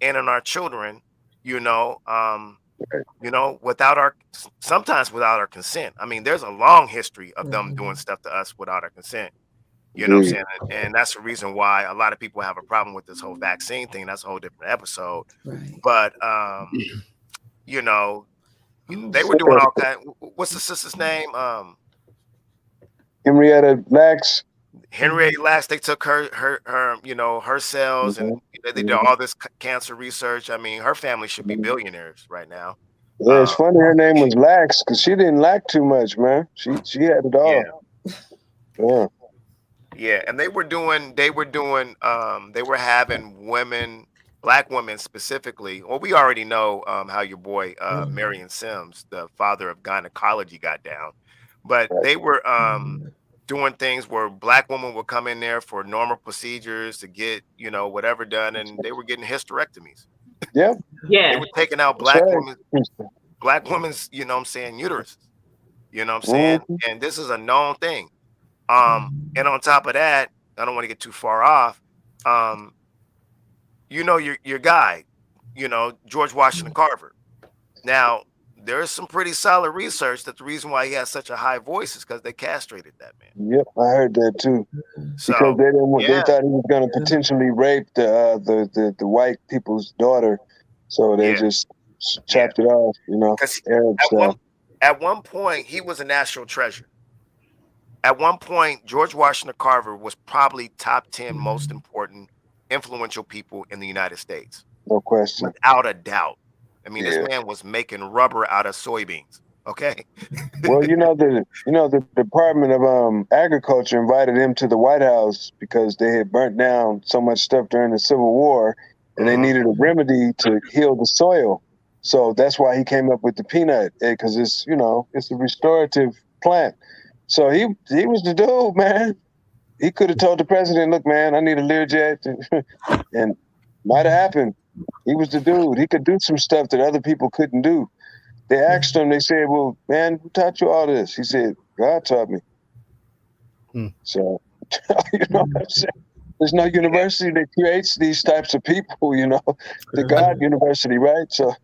and in our children, sometimes without our consent. I mean, there's a long history of them doing stuff to us without our consent. You know what I'm saying? And that's the reason why a lot of people have a problem with this whole vaccine thing. That's a whole different episode. Right. But they were doing all kind. What's the sister's name? Henrietta Lacks. Henrietta Lacks. They took her cells, and they did all this cancer research. I mean, her family should be billionaires right now. Yeah, it's funny her name was Lax because she didn't lack too much, man. She had it all. Yeah, and they were having women, black women specifically. Well, we already know how your boy Marion Sims, the father of gynecology, got down, but they were doing things where black women would come in there for normal procedures to get whatever done, and they were getting hysterectomies. Yeah. They were taking out black women's uteruses. You know what I'm saying? And this is a known thing. And on top of that, I don't want to get too far off. Your guy, George Washington Carver. Now, there is some pretty solid research that the reason why he has such a high voice is because they castrated that man. Yep, I heard that too. So, because they thought he was going to potentially rape the white people's daughter, so they just chopped it off. Arab style. At one point, he was a national treasure. At one point, George Washington Carver was probably top 10 most important, influential people in the United States. No question. Without a doubt. I mean, this man was making rubber out of soybeans. Okay. Well, the Department of Agriculture invited him to the White House because they had burnt down so much stuff during the Civil War, and they needed a remedy to heal the soil. So that's why he came up with the peanut, because it's a restorative plant. So he was the dude, man. He could have told the president, "Look, man, I need a Learjet," and might have happened. He was the dude. He could do some stuff that other people couldn't do. They asked him, they said, "Well, man, who taught you all this?" He said, "God taught me." So, what I'm saying? There's no university that creates these types of people, the God University, right? So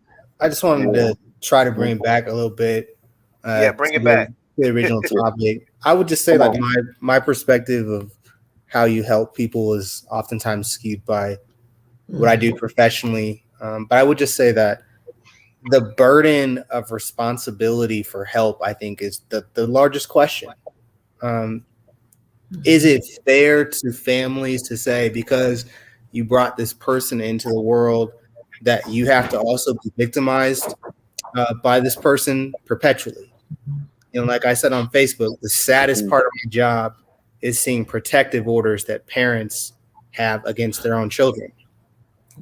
I just wanted to try to bring back a little bit. Bring it back. the original topic. I would just say like my perspective of how you help people is oftentimes skewed by what I do professionally. But I would just say that the burden of responsibility for help, I think, is the largest question. Is it fair to families to say, because you brought this person into the world, that you have to also be victimized by this person perpetually? You know, like I said on Facebook, the saddest part of my job is seeing protective orders that parents have against their own children.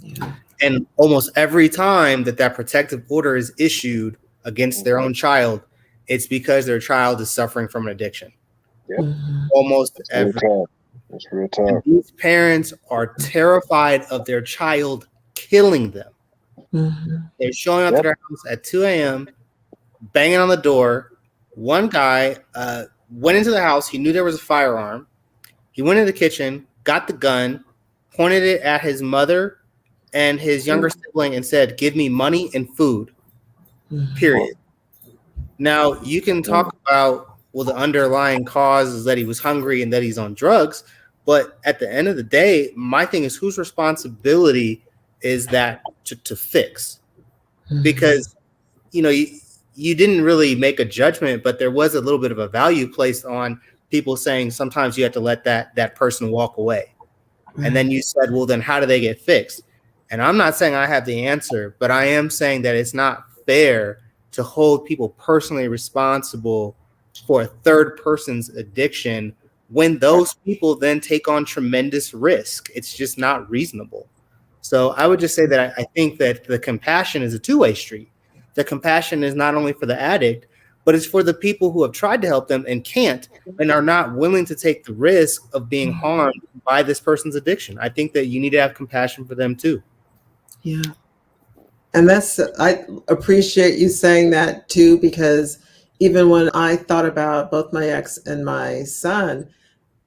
Yeah. And almost every time that protective order is issued against their own child, it's because their child is suffering from an addiction. Yep. Almost every time. That's real tough. And these parents are terrified of their child killing them. They're showing up to their house at 2 a.m., banging on the door. One guy went into the house. He knew there was a firearm. He went into the kitchen, got the gun, pointed it at his mother and his younger sibling and said, "Give me money and food." Period. Now, you can talk about, well, the underlying cause is that he was hungry and that he's on drugs. But at the end of the day, my thing is, whose responsibility is that to fix? Because, you know, you didn't really make a judgment, but there was a little bit of a value placed on people saying sometimes you have to let that person walk away. And then you said, well, then how do they get fixed? And I'm not saying I have the answer, but I am saying that it's not fair to hold people personally responsible for a third person's addiction when those people then take on tremendous risk. It's just not reasonable. So I would just say that I think that the compassion is a two-way street. The compassion is not only for the addict, but it's for the people who have tried to help them and can't, and are not willing to take the risk of being harmed by this person's addiction. I think that you need to have compassion for them too. Yeah. And I appreciate you saying that too, because even when I thought about both my ex and my son,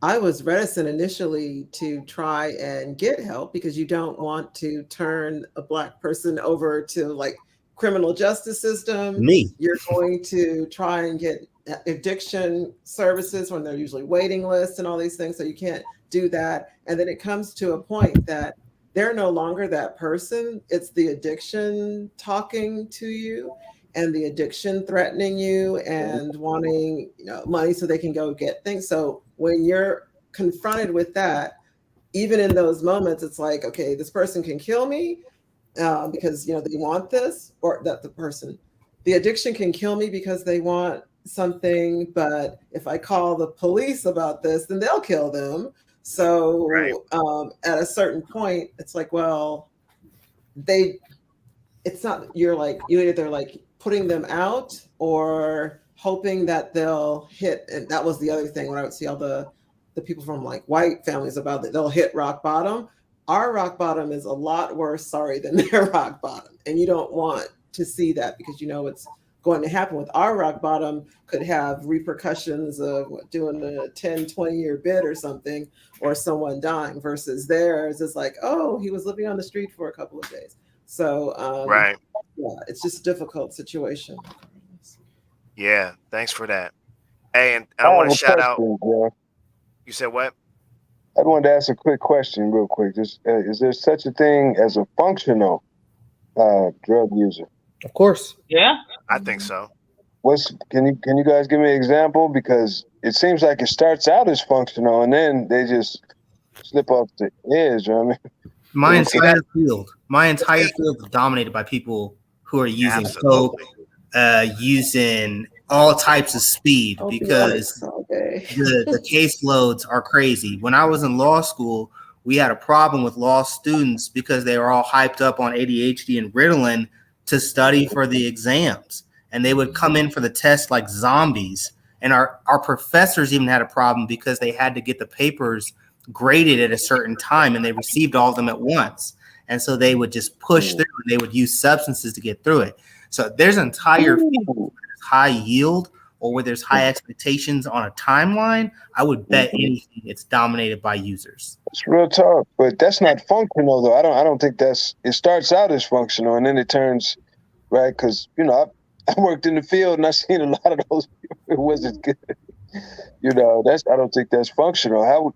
I was reticent initially to try and get help, because you don't want to turn a Black person over to like criminal justice system. You're going to try and get addiction services when they're usually waiting lists and all these things. So you can't do that. And then it comes to a point that they're no longer that person. It's the addiction talking to you and the addiction threatening you and wanting, you know, money so they can go get things. So when you're confronted with that, even in those moments, it's like, okay, this person can kill me because, you know, they want this, or that the addiction can kill me because they want something. But if I call the police about this, then they'll kill them. So at a certain point, it's like, well, it's not, you're either like putting them out or hoping that they'll hit. And that was the other thing when I would see all the people from like white families about that, they'll hit rock bottom. Our rock bottom is a lot worse, than their rock bottom. And you don't want to see that, because you know it's going to happen. With our rock bottom could have repercussions of doing a 10, 20-year bid or something, or someone dying, versus theirs is like, oh, he was living on the street for a couple of days. So yeah, it's just a difficult situation. Yeah, thanks for that. Hey, and I want to shout out. You said what? I wanted to ask a quick question real quick. Is there such a thing as a functional drug user? Of course. Yeah. I think so. Can you guys give me an example? Because it seems like it starts out as functional and then they just slip off the edge. You know what I mean? My entire field is dominated by people who are using coke, using all types of speed, because the caseloads are crazy. When I was in law school, we had a problem with law students because they were all hyped up on ADHD and Ritalin to study for the exams. And they would come in for the test like zombies. And our professors even had a problem because they had to get the papers graded at a certain time and they received all of them at once. And so they would just push through and they would use substances to get through it. So there's an entire field where there's high yield or where there's high expectations on a timeline. I would bet anything it's dominated by users. It's real tough, but that's not functional though. I don't think it starts out as functional and then it turns, right? Because, you know, I worked in the field and I seen a lot of those people. It wasn't good. You know, I don't think that's functional.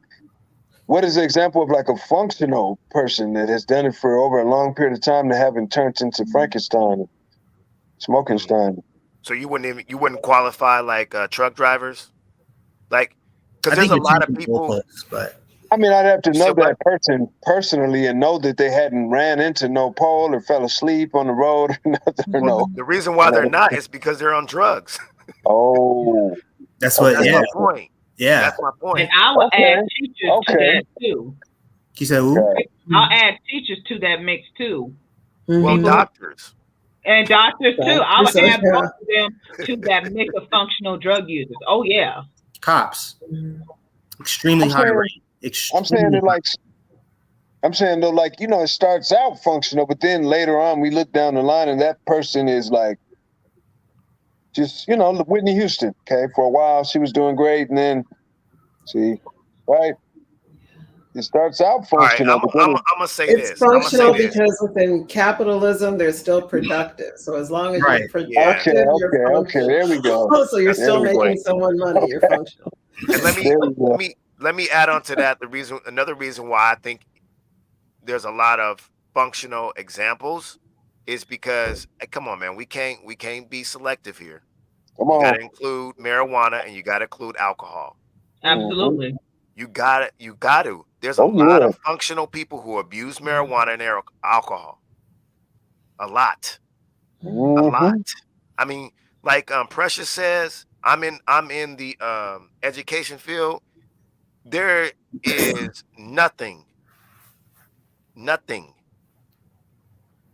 What is the example of like a functional person that has done it for over a long period of time to having turned into Frankenstein, Smokenstein? So you wouldn't qualify like truck drivers, like, because there's a you're lot of changing people. goalposts, but I mean, I'd have to You know said what? that person personally and know that they hadn't ran into no pole or fell asleep on the road or nothing. Or no. The reason why they're not is because they're on drugs. Oh, that's what. That's Yeah, my point. yeah. That's my point. And I will Okay, add teachers to okay. that too. You said who? Okay. I'll add teachers to that mix too. Well, Mhm. doctors. And doctors too. I would Doctors, add yeah. both of them to that mix of functional drug users. Oh yeah. Cops. Mhm. Extremely I'm high saying- rate. I'm saying Extremely that like, I'm saying though, like, you know, it starts out functional, but then later on we look down the line and that person is like, just, you know, Whitney Houston. Okay, for a while she was doing great, and then, see, right? It starts out All right, functional, but then gonna say It's this. I'm gonna say functional this. because within capitalism, they're still productive. So as long as Right. you're productive, okay, you're okay, functional. there we go. So you're That's still the making point. someone money. You're functional. And let me There we go. let me add on to that. Another reason why I think there's a lot of functional examples is because, come on, man, we can't be selective here. Come You got to on. include marijuana and you got to include alcohol. Absolutely. You got it. You got to. There's a Oh, lot yeah. of functional people who abuse marijuana and alcohol. A lot. A Mhm. lot. I mean, like Precious says, I'm in the education field. There is nothing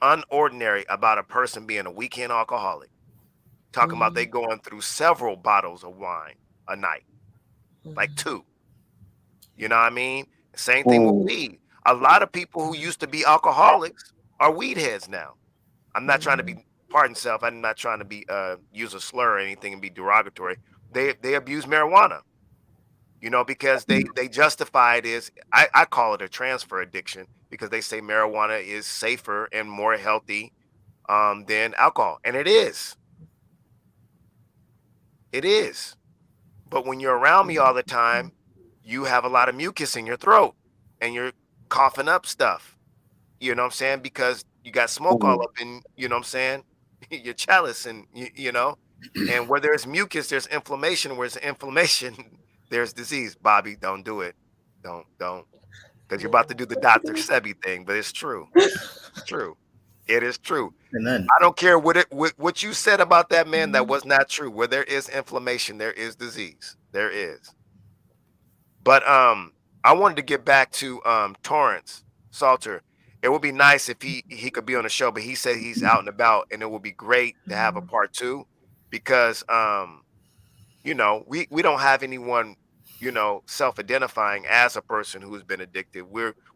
unordinary about a person being a weekend alcoholic. Talking about they going through several bottles of wine a night, like 2. You know what I mean? Same thing with weed. A lot of people who used to be alcoholics are weed heads now. I'm not trying to be, pardon self, I'm not trying to be use a slur or anything and be derogatory. They abuse marijuana, you know, because they justify it as, I call it a transfer addiction, because they say marijuana is safer and more healthy than alcohol. And it is. It is. But when you're around me all the time, you have a lot of mucus in your throat and you're coughing up stuff. You know what I'm saying? Because you got smoke all up in, you know what I'm saying, your chalice, and you know, and where there's mucus, there's inflammation. Where there's inflammation, there's disease. Bobby, don't do it. Don't, because you're about to do the Dr. Sebi thing, but it's true. It's true. It is true. and then I don't care what you said about that man. That was not true. Where there is inflammation, there is disease. There is. But I wanted to get back to Torrance Salter. It would be nice if he could be on the show, but he said he's out and about, and it would be great to have a part 2, because you know, we don't have anyone, you know, self-identifying as a person who's been addicted.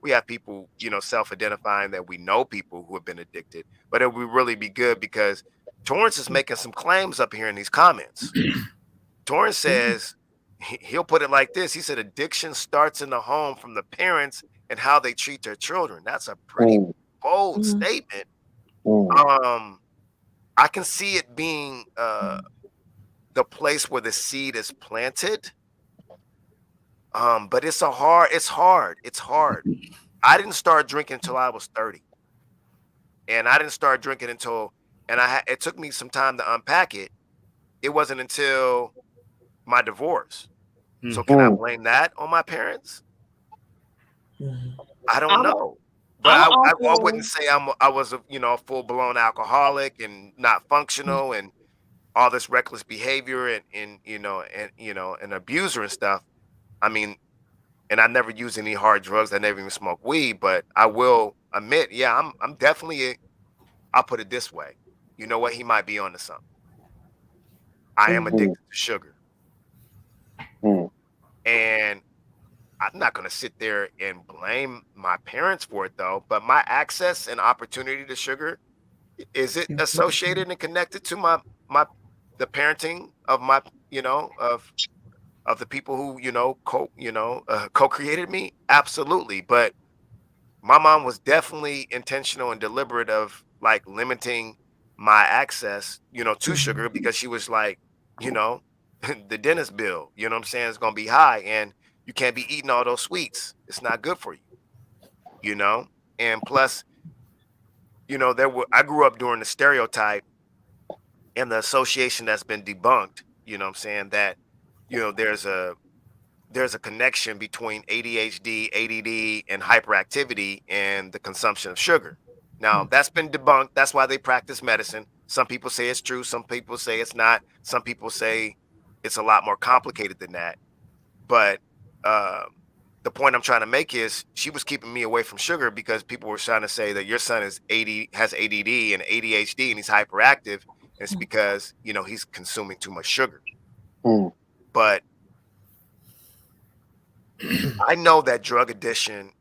We have people, you know, self-identifying that we know people who have been addicted, but it would really be good, because Torrance is making some claims up here in these comments. Torrance says, he'll put it like this. He said, addiction starts in the home from the parents and how they treat their children. That's a pretty bold statement. I can see it being the place where the seed is planted. But it's hard. I didn't start drinking until I was 30. And I didn't start drinking until, and it took me some time to unpack it. It wasn't until my divorce. So can I blame that on my parents? I don't know. But I wouldn't say I was a, you know, a full-blown alcoholic and not functional and all this reckless behavior and you know, an abuser and stuff. I mean, and I never used any hard drugs. I never even smoked weed, but I will admit, yeah, I'm definitely, I'll put it this way. You know what? He might be onto something. I am addicted to sugar. And I'm not going to sit there and blame my parents for it, though. But my access and opportunity to sugar, is it associated and connected to the parenting of my, you know, of the people who, you know, co-created me? Absolutely. But my mom was definitely intentional and deliberate of like limiting my access, to sugar, because she was like, the dentist bill, you know what I'm saying, is gonna be high, and you can't be eating all those sweets. It's not good for you, And plus, I grew up during the stereotype and the association that's been debunked, you know what I'm saying, that, there's a connection between ADHD, ADD, and hyperactivity and the consumption of sugar. Now, that's been debunked. That's why they practice medicine. Some people say it's true. Some people say it's not. Some people say it's a lot more complicated than that. But the point I'm trying to make is she was keeping me away from sugar because people were trying to say that your son has ADD and ADHD and he's hyperactive. And it's because, he's consuming too much sugar. But I know that drug addiction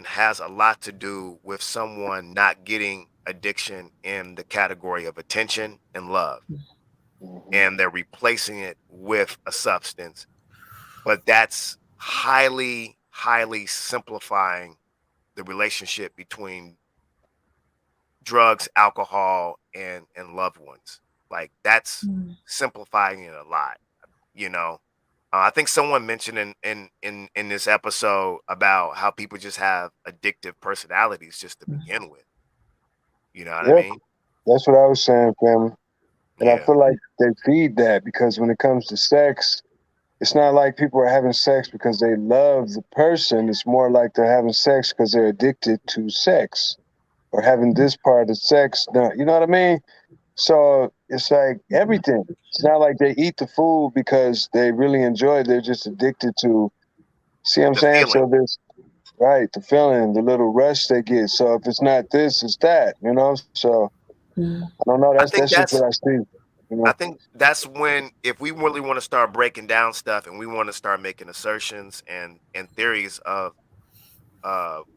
has a lot to do with someone not getting addiction in the category of attention and love. And they're replacing it with a substance. But that's highly, highly simplifying the relationship between drugs, alcohol, and loved ones. Like, that's simplifying it a lot, I think someone mentioned in this episode about how people just have addictive personalities just to begin with. You know what I mean? That's what I was saying, family. And I feel like they feed that, because when it comes to sex, it's not like people are having sex because they love the person. It's more like they're having sex because they're addicted to sex or having this part of sex done. You know what I mean? So it's like everything. It's not like they eat the food because they really enjoy it. They're just addicted to, see what I'm saying? Feeling. So there's, right, the feeling, the little rush they get. So if it's not this, it's that, So I don't know. That's just what I see. I think that's when, if we really want to start breaking down stuff and we want to start making assertions and theories of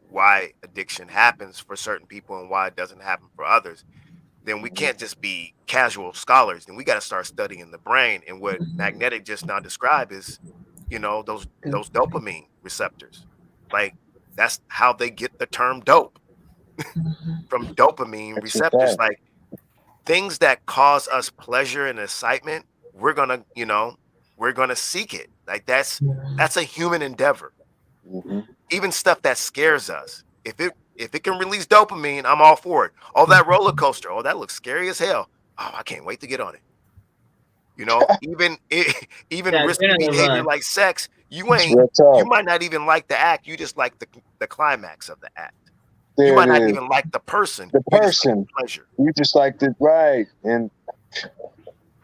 why addiction happens for certain people and why it doesn't happen for others, then we can't just be casual scholars. Then we got to start studying the brain. And what Magnetic just now described is, those dopamine receptors. Like, that's how they get the term dope from dopamine receptors. Like, things that cause us pleasure and excitement, we're gonna seek it. Like, that's a human endeavor. Even stuff that scares us, if it can release dopamine, I'm all for it. Oh, that roller coaster, oh, that looks scary as hell. Oh, I can't wait to get on it. Even risky behavior like sex, you might not even like the act. You just like the climax of the act. There you might not even like the person. The person. Just like the pleasure. You just like the right. And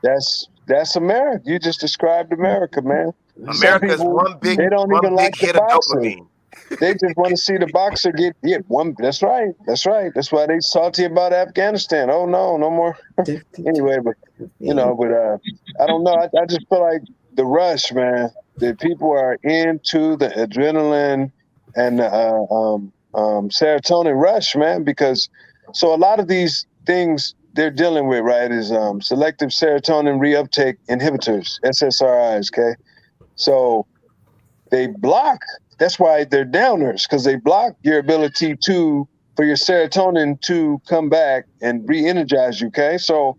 that's America. You just described America, man. America's one big hit of dopamine. They just want to see the boxer get one. That's right. That's why they salty about Afghanistan. Oh no more. Anyway, but I don't know. I just feel like the rush, man. That people are into the adrenaline and serotonin rush, man. Because so a lot of these things they're dealing with, right, is selective serotonin reuptake inhibitors, SSRIs. Okay, so they block. That's why they're downers, because they block your ability for your serotonin to come back and re-energize you. Okay, so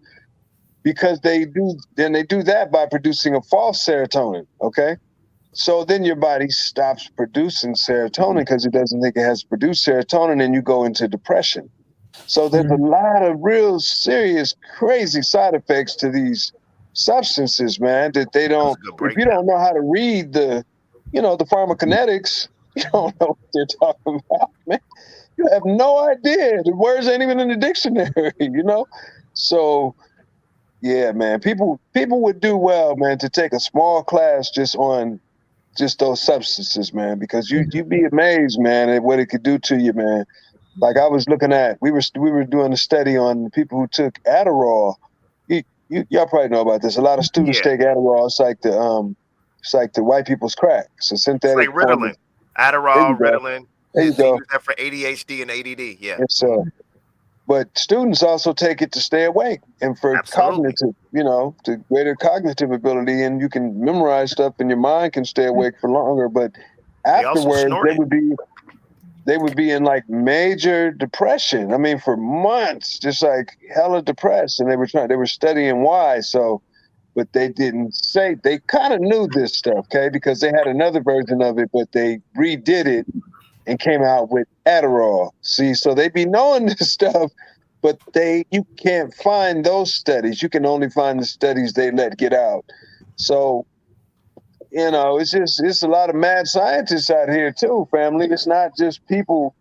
because they do that by producing a false serotonin. Okay, so then your body stops producing serotonin because it doesn't think it has to produce serotonin, and you go into depression. So there's a lot of real serious, crazy side effects to these substances, man. That they don't. If you don't know how to read the pharmacokinetics, you don't know what they're talking about, man. You have no idea. The words ain't even in the dictionary, So, yeah, man, people would do well, man, to take a small class just on just those substances, man, because you'd be amazed, man, at what it could do to you, man. Like I was looking at, we were doing a study on people who took Adderall. Y'all probably know about this. A lot of students take Adderall. It's like the white people's crack. It's a synthetic. It's like Ritalin. Adderall, Ritalin. There you go. Use that for ADHD and ADD. Yeah. Yes, but students also take it to stay awake and for cognitive, to greater cognitive ability, and you can memorize stuff and your mind can stay awake for longer. But afterwards, there would be, they would be in like major depression. I mean, for months, just like hella depressed, and they were studying why. So, but they didn't say, they kind of knew this stuff, okay, because they had another version of it, but they redid it and came out with Adderall. See, so they be knowing this stuff, but you can't find those studies. You can only find the studies they let get out. So, it's a lot of mad scientists out here too, family. It's not just people,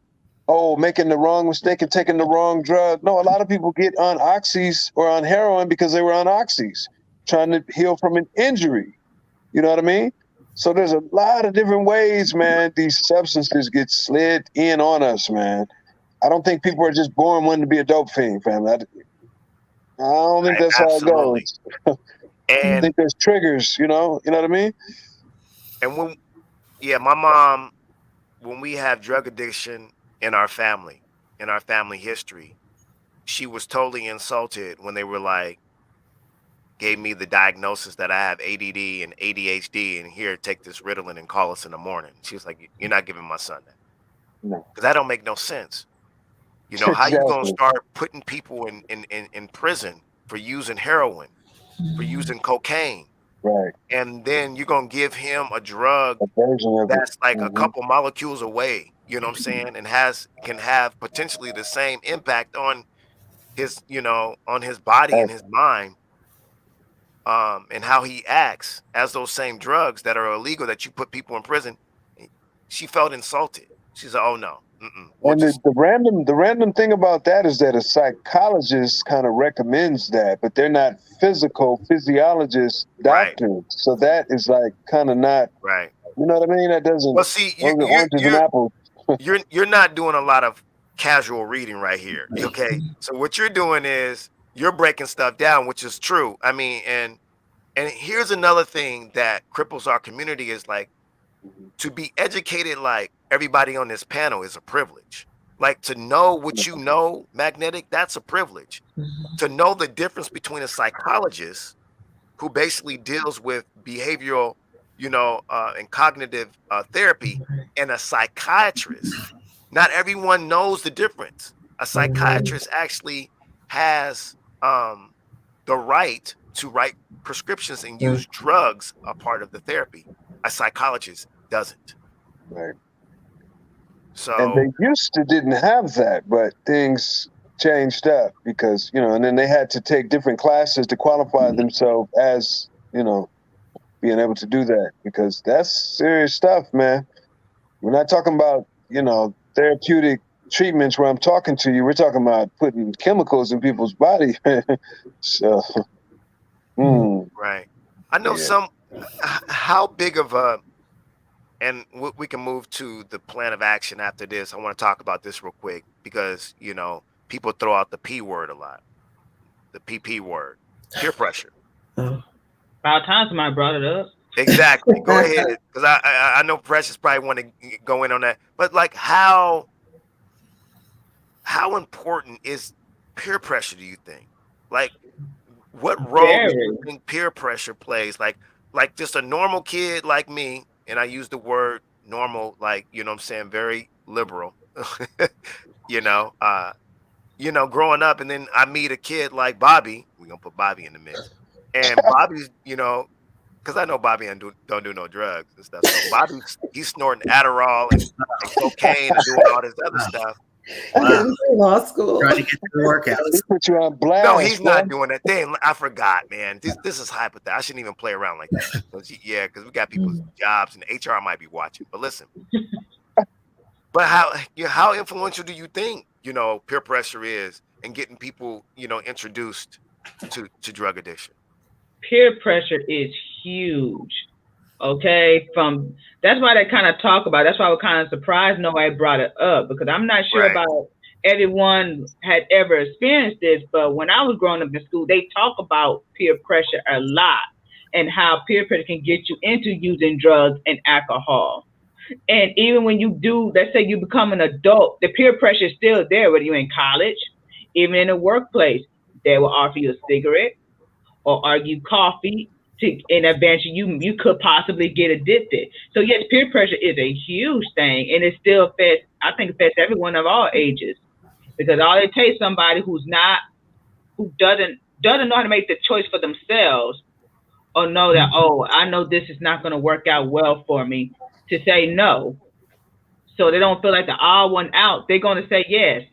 making the wrong mistake and taking the wrong drug. No, a lot of people get on oxys or on heroin because they were on oxys, trying to heal from an injury. You know what I mean? So there's a lot of different ways, man, these substances get slid in on us, man. I don't think people are just born wanting to be a dope fiend, family. I don't think that's how it goes. And I think there's triggers, you know what I mean? And my mom, when we have drug addiction in our family history, she was totally insulted when they were like, gave me the diagnosis that I have ADD and ADHD, and here, take this Ritalin and call us in the morning. She was like, "You're not giving my son that." No. Because that don't make no sense. You know, how you gonna start putting people in prison for using heroin, for using cocaine? Right. And then you're gonna give him a drug that's like a couple molecules away, you know what I'm saying, and can have potentially the same impact on his, on his body and his mind, and how he acts as those same drugs that are illegal that you put people in prison. She felt insulted. She's like, "Oh no." And the random thing about that is that a psychologist kind of recommends that, but they're not physiologists, doctors. Right. So that is like kind of not right. You know what I mean? That doesn't. Well, see, oranges and apples. you're not doing a lot of casual reading right here. Okay, so what you're doing is you're breaking stuff down, which is true. I mean, and here's another thing that cripples our community is like, to be educated like everybody on this panel is a privilege. Like, to know what you know, Magnetic, that's a privilege. To know the difference between a psychologist who basically deals with behavioral, and cognitive therapy, and a psychiatrist. Not everyone knows the difference. A psychiatrist actually has the right to write prescriptions and use drugs a part of the therapy. A psychologist doesn't. Right. So, and they didn't have that, but things changed up because, and then they had to take different classes to qualify themselves as, being able to do that, because that's serious stuff, man. We're not talking about, therapeutic treatments where I'm talking to you. We're talking about putting chemicals in people's body. So, right. I know how big of a, and we can move to the plan of action after this. I want to talk about this real quick because, people throw out the P word a lot. The PP word, peer pressure. About time somebody brought it up. Exactly. Go ahead, because I know Precious probably want to go in on that. But like, how important is peer pressure, do you think? Like, what role do you think peer pressure plays? Like just a normal kid like me, and I use the word normal, like, what I'm saying, very liberal. Growing up, and then I meet a kid like Bobby. We're gonna put Bobby in the mix. And Bobby's, because I know Bobby don't do no drugs and stuff. So Bobby's, he's snorting Adderall and cocaine and doing all this other stuff. Law school. Trying to get to the workout. He put you on blast. No, he's not doing that thing. I forgot, man. This is hypothetical. I shouldn't even play around like that. Because we got people's jobs and HR might be watching. But listen. But how influential do you think, peer pressure is in getting people, introduced to drug addiction? Peer pressure is huge. Okay, that's why they kind of talk about. That's why I was kind of surprised nobody brought it up, because I'm not sure about everyone had ever experienced this. But when I was growing up in school, they talk about peer pressure a lot and how peer pressure can get you into using drugs and alcohol. And even when you do, let's say you become an adult, the peer pressure is still there, whether you're in college, even in the workplace. They will offer you a cigarette or argue coffee in advance you could possibly get addicted. So yes, peer pressure is a huge thing, and it still affects. I think affects everyone of all ages, because all it takes somebody who doesn't know how to make the choice for themselves, or know that, oh, I know this is not going to work out well for me, to say no, so they don't feel like the odd one out. They're going to say yes,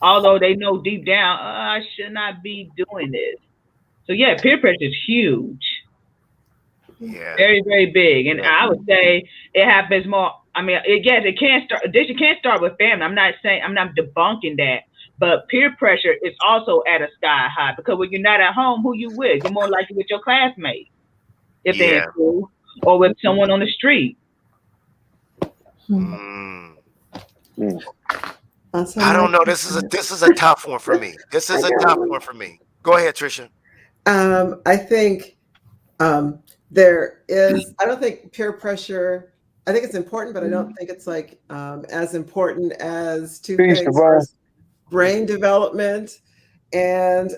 although they know deep down, I should not be doing this. So yeah, peer pressure is huge. Yeah. Very, very big. And I would say it happens more. I mean, it can't start. Addiction can't start with family. I'm not debunking that. But peer pressure is also at a sky high, because when you're not at home, who you with? You're more likely with your classmates, if they're in school, or with someone on the street. Mm. I don't know. This is a tough one for me. This is a tough one for me. Go ahead, Trisha. I think there is. I don't think peer pressure. I think it's important, but I don't think it's like as important as two things: brain development and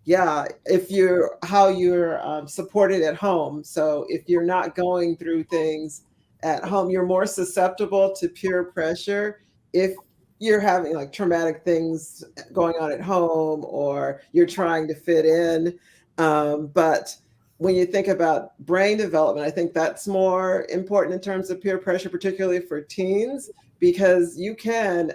if you're how you're supported at home. So if you're not going through things at home, you're more susceptible to peer pressure if you're having like traumatic things going on at home, or you're trying to fit in. But when you think about brain development, I think that's more important in terms of peer pressure, particularly for teens, because you can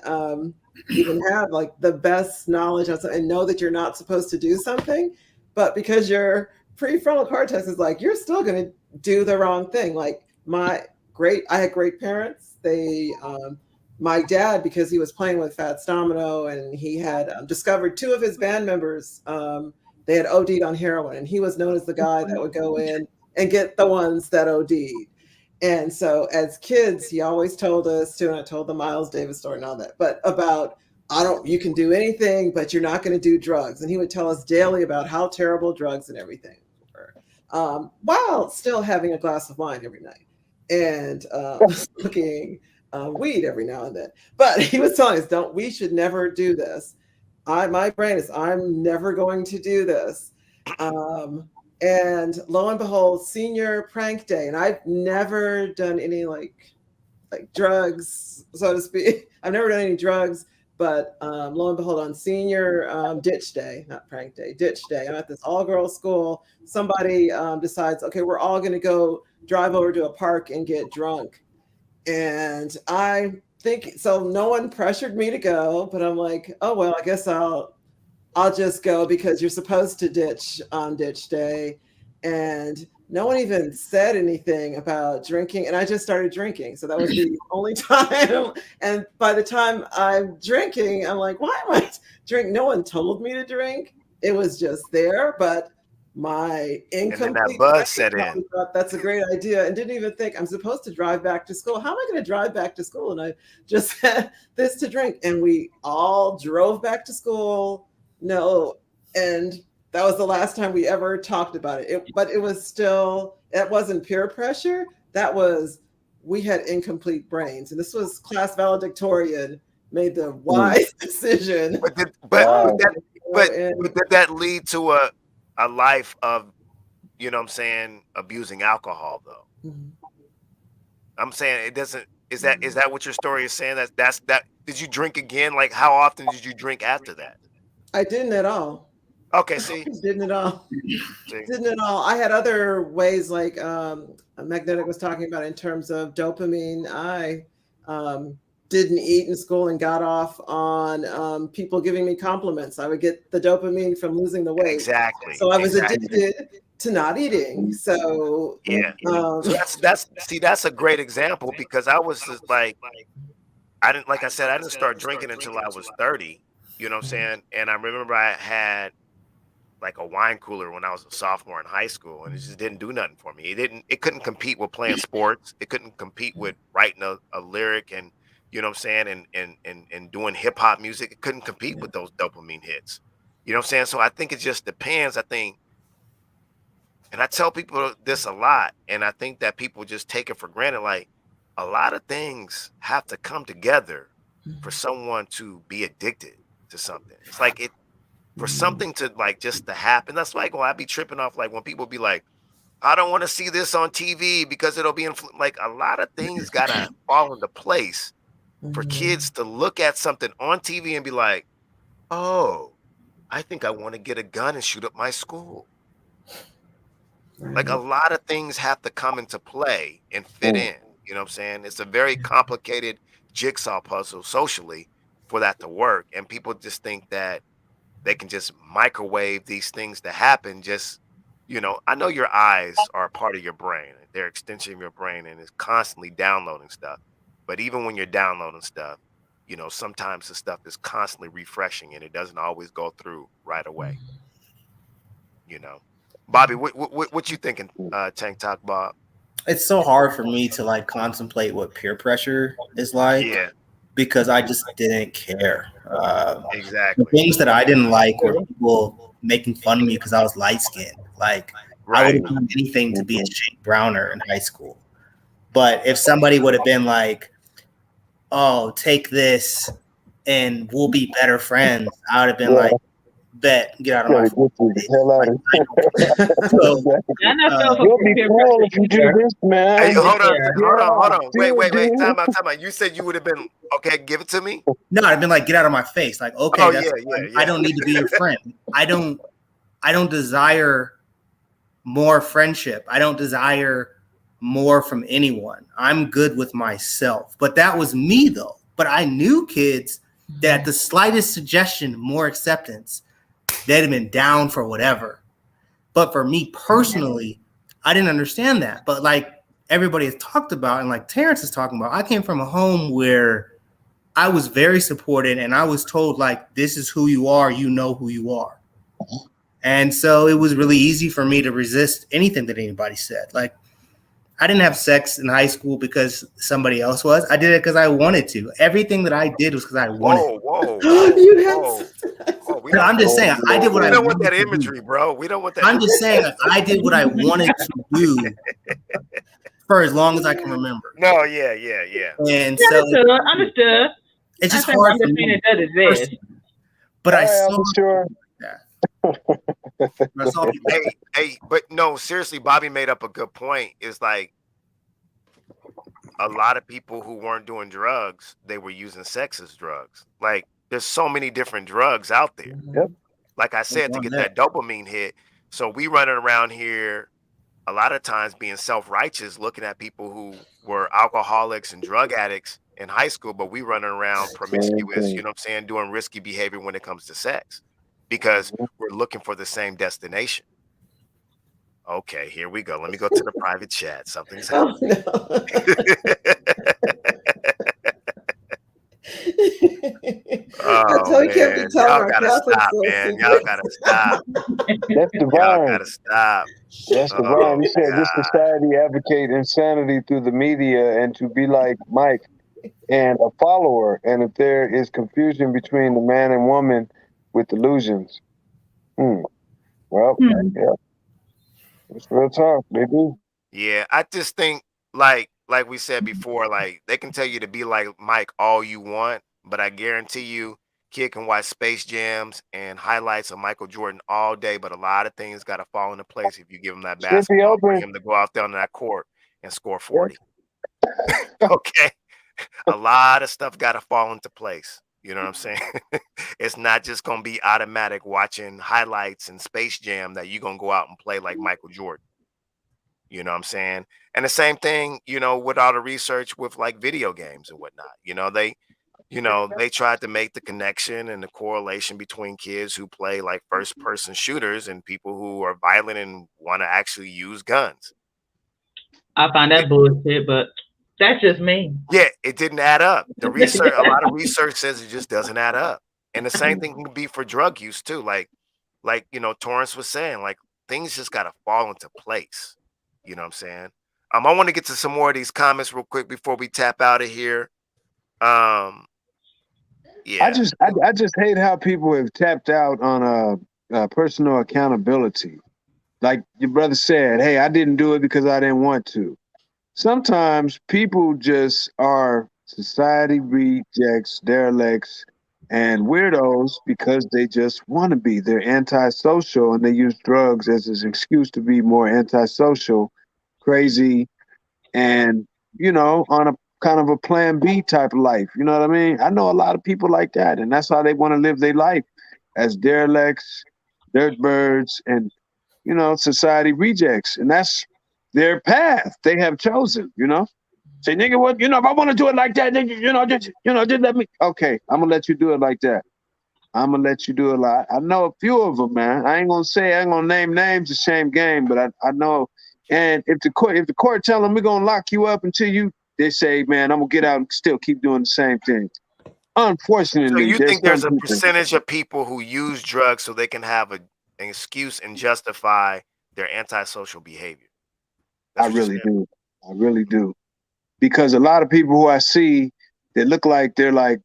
even have like the best knowledge and know that you're not supposed to do something, but because your prefrontal cortex is like, you're still going to do the wrong thing. Like I had great parents. My dad, because he was playing with Fats Domino, and he had discovered two of his band members, they had OD'd on heroin, and he was known as the guy that would go in and get the ones that OD'd. And so as kids, he always told us too, and I told the Miles Davis story and all that, but about, you can do anything, but you're not going to do drugs. And he would tell us daily about how terrible drugs and everything were, while still having a glass of wine every night and smoking weed every now and then. But he was telling us, we should never do this. My brain is, I'm never going to do this. And lo and behold, senior prank day. And I've never done any like drugs, so to speak. I've never done any drugs, but lo and behold, on senior ditch day, not prank day, ditch day, I'm at this all-girls school. Somebody decides, okay, we're all going to go drive over to a park and get drunk. And I think, so no one pressured me to go, but I'm like, oh, well, I guess I'll just go, because you're supposed to ditch on ditch day. And no one even said anything about drinking. And I just started drinking. So that was the only time. And by the time I'm drinking, I'm like, why am I drinking? No one told me to drink. It was just there. But my incomplete, and then that buzz set in. Thought that's a great idea, and didn't even think I'm supposed to drive back to school. How am I going to drive back to school? And I just had this to drink, and we all drove back to school. No, and that was the last time we ever talked about it. But it was still, it wasn't peer pressure. That was, we had incomplete brains, and this was class valedictorian made the wise decision. But did that lead to a life of, you know what I'm saying, abusing alcohol though? Mm-hmm. I'm saying it doesn't. Is that what your story is saying? That's did you drink again? Like, how often did you drink after that? I didn't at all. Okay, see, didn't at all. Didn't at all. I had other ways, like Magnetic was talking about, in terms of dopamine. I didn't eat in school and got off on people giving me compliments. I would get the dopamine from losing the weight. Exactly. So I was addicted to not eating. So yeah, that's a great example, because I was just like, I didn't start drinking until I was 30. You know what I'm saying? And I remember I had like a wine cooler when I was a sophomore in high school, and it just didn't do nothing for me. It couldn't compete with playing sports. It couldn't compete with writing a lyric, and you know what I'm saying, and doing hip hop music. It couldn't compete with those dopamine hits. You know what I'm saying? So I think it just depends. I think, and I tell people this a lot, and I think that people just take it for granted. Like, a lot of things have to come together for someone to be addicted to something. It's like for something to like just to happen. That's like, well, I'd be tripping off like when people be like, I don't want to see this on TV because it'll be like a lot of things gotta fall into place for kids to look at something on TV and be like, oh, I think I want to get a gun and shoot up my school. Like a lot of things have to come into play and fit in. You know what I'm saying? It's a very complicated jigsaw puzzle socially for that to work. And people just think that they can just microwave these things to happen. Just, you know, I know your eyes are a part of your brain. They're an extension of your brain and it's constantly downloading stuff. But even when you're downloading stuff, you know, sometimes the stuff is constantly refreshing and it doesn't always go through right away. You know, Bobby, what you thinking, Tank Talk Bob? It's so hard for me to like contemplate what peer pressure is like, because I just didn't care. Exactly. The things that I didn't like were people making fun of me because I was light skinned. Like I would have done anything to be a shade browner in high school. But if somebody would have been like, oh, take this and we'll be better friends, I would have been like, bet, get out of my face. You'll be cool if you do this, man. Hey, hold on. Wait. Time out. You said you would have been okay. Give it to me. No, I've been like, get out of my face. Like, okay, I don't need to be your friend. I don't desire more friendship. I don't desire more from anyone. I'm good with myself. But that was me though. But I knew kids that the slightest suggestion of more acceptance, they'd have been down for whatever. But for me personally, I didn't understand that. But like everybody has talked about, and like Terrence is talking about, I came from a home where I was very supported and I was told like, this is who you are, you know who you are. And so it was really easy for me to resist anything that anybody said. Like, I didn't have sex in high school because somebody else was. I did it because I wanted to. Everything that I did was because I wanted. I'm just saying, I did what I wanted. We don't want that imagery, bro. We don't want that. I'm just saying, I did what I wanted to do for as long as I can remember. No, yeah. And so understood. It's just hard for me. But I saw. Sure. Hey, but no, seriously, Bobby made up a good point. It's like a lot of people who weren't doing drugs, they were using sex as drugs. Like there's so many different drugs out there. Yep. Like I said, to get that dopamine hit. So we running around here a lot of times being self-righteous, looking at people who were alcoholics and drug addicts in high school, but we running around promiscuous, you know what I'm saying, doing risky behavior when it comes to sex. Because we're looking for the same destination. Okay, here we go. Let me go to the private chat. Something's happening. Oh, man. Y'all gotta stop, man. Y'all gotta stop. That's divine. Y'all gotta stop. That's divine. You said this society advocate insanity through the media and to be like Mike and a follower. And if there is confusion between the man and woman with delusions. Well, yeah. It's real talk. They do. Yeah, I just think like we said before, like they can tell you to be like Mike all you want, but I guarantee you, kid can watch Space Jams and highlights of Michael Jordan all day, but a lot of things got to fall into place if you give him that basketball for him to go out there on that court and score 40. Okay, a lot of stuff got to fall into place. You know what I'm saying? It's not just going to be automatic watching highlights and Space Jam that you're going to go out and play like Michael Jordan. You know what I'm saying? And the same thing, you know, with all the research with like video games and whatnot. You know, they tried to make the connection and the correlation between kids who play like first person shooters and people who are violent and want to actually use guns. I find that bullshit, but that's just me. Yeah, it didn't add up. The research, a lot of research says it just doesn't add up. And the same thing can be for drug use too. Like you know, Torrance was saying, like things just gotta fall into place. You know what I'm saying? I want to get to some more of these comments real quick before we tap out of here. Yeah. I just hate how people have tapped out on personal accountability. Like your brother said, hey, I didn't do it because I didn't want to. Sometimes people just are society rejects, derelicts, And weirdos, because they just want to be. They're antisocial and they use drugs as an excuse to be more antisocial, crazy, and, on a kind of a plan B type of life. You know what I mean? I know a lot of people like that, and that's how they want to live their life, as derelicts, dirtbirds, and, society rejects. And that's their path they have chosen, Say, nigga, what, if I want to do it like that, nigga, just let me. Okay, I'm gonna let you do it like that. I'm gonna let you do it. I know a few of them, man. I ain't gonna name names. It's a shame game, but I know. And if the court tell them we're gonna lock you up until they say, man, I'm gonna get out and still keep doing the same thing. So Unfortunately, you there's think some there's a people. percentage of people who use drugs so they can have an excuse and justify their antisocial behavior? I That's what you're really saying. do. I really do. Because a lot of people who I see that look like they're like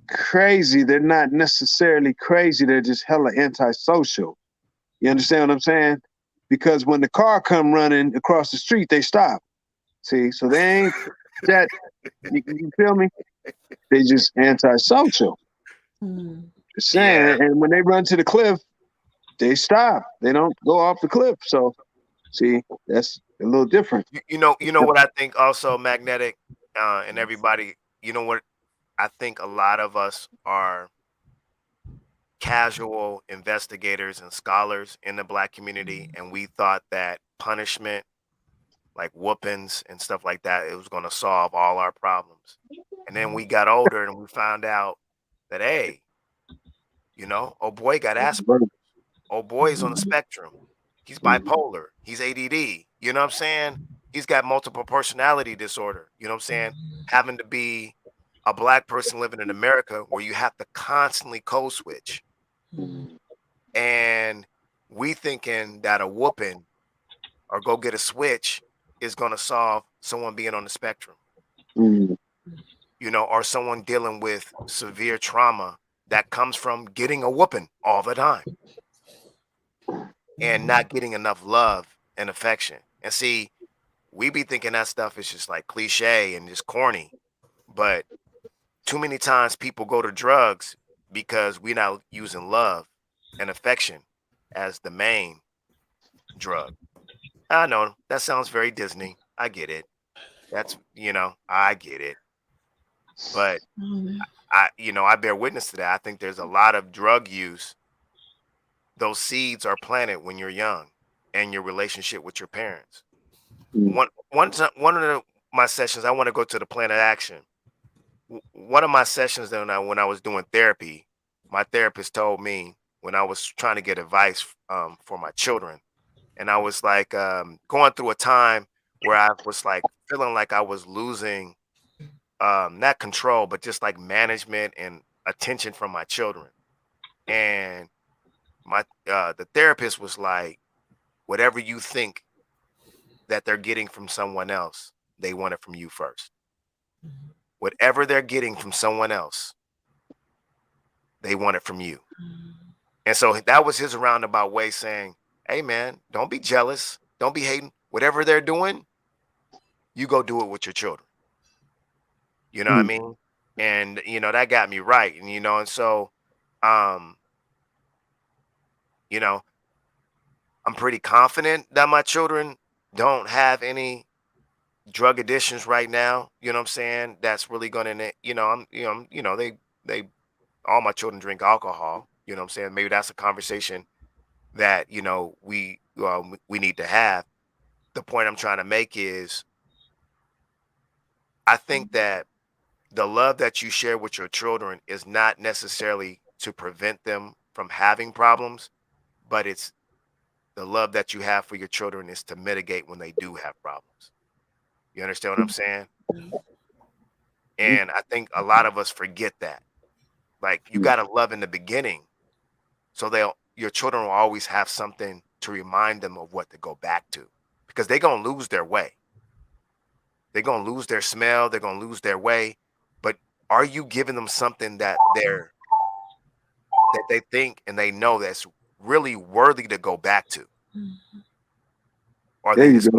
crazy, they're not necessarily crazy. They're just hella antisocial. You understand what I'm saying? Because when the car come running across the street, they stop. See, so they ain't that. You feel me? They just antisocial. Just Yeah. saying. And when they run to the cliff, they stop. They don't go off the cliff. So, see, that's a little different. You know what I think also, Magnetic, and everybody, you know what I think a lot of us are casual investigators and scholars in the Black community, and we thought that punishment, like whoopings and stuff like that, it was going to solve all our problems. And then we got older and we found out that, hey, oh boy got Asperger's. Oh boy is on the spectrum. He's bipolar. He's ADD. You know what I'm saying? He's got multiple personality disorder. You know what I'm saying? Having to be a Black person living in America where you have to constantly code switch. And we thinking that a whooping or go get a switch is going to solve someone being on the spectrum, or someone dealing with severe trauma that comes from getting a whooping all the time and not getting enough love and affection. And see, we be thinking that stuff is just like cliche and just corny, but too many times people go to drugs because we're not using love and affection as the main drug. I know that sounds very Disney. I get it. That's, I get it. But I bear witness to that. I think there's a lot of drug use. Those seeds are planted when you're young and your relationship with your parents. One of my sessions, I want to go to the plan of action. One of my sessions that when I was doing therapy, my therapist told me when I was trying to get advice for my children, and I was like going through a time where I was like feeling like I was losing not control, but just like management and attention from my children. And the therapist was like, whatever you think that they're getting from someone else, they want it from you first. Whatever they're getting from someone else, they want it from you. And so that was his roundabout way saying, hey man, don't be jealous. Don't be hating. Whatever they're doing, you go do it with your children. You know what I mean? And, that got me right. And, and so, I'm pretty confident that my children don't have any drug addictions right now. You know what I'm saying? That's really going to, they all my children drink alcohol. You know what I'm saying? Maybe that's a conversation that, we need to have. The point I'm trying to make is I think that the love that you share with your children is not necessarily to prevent them from having problems, but it's the love that you have for your children is to mitigate when they do have problems. You understand what I'm saying? And I think a lot of us forget that. Like you got to love in the beginning so your children will always have something to remind them of what to go back to because they're going to lose their way. They're going to lose their smell. They're going to lose their way. But are you giving them something that they think and they know that's really worthy to go back to? Or they just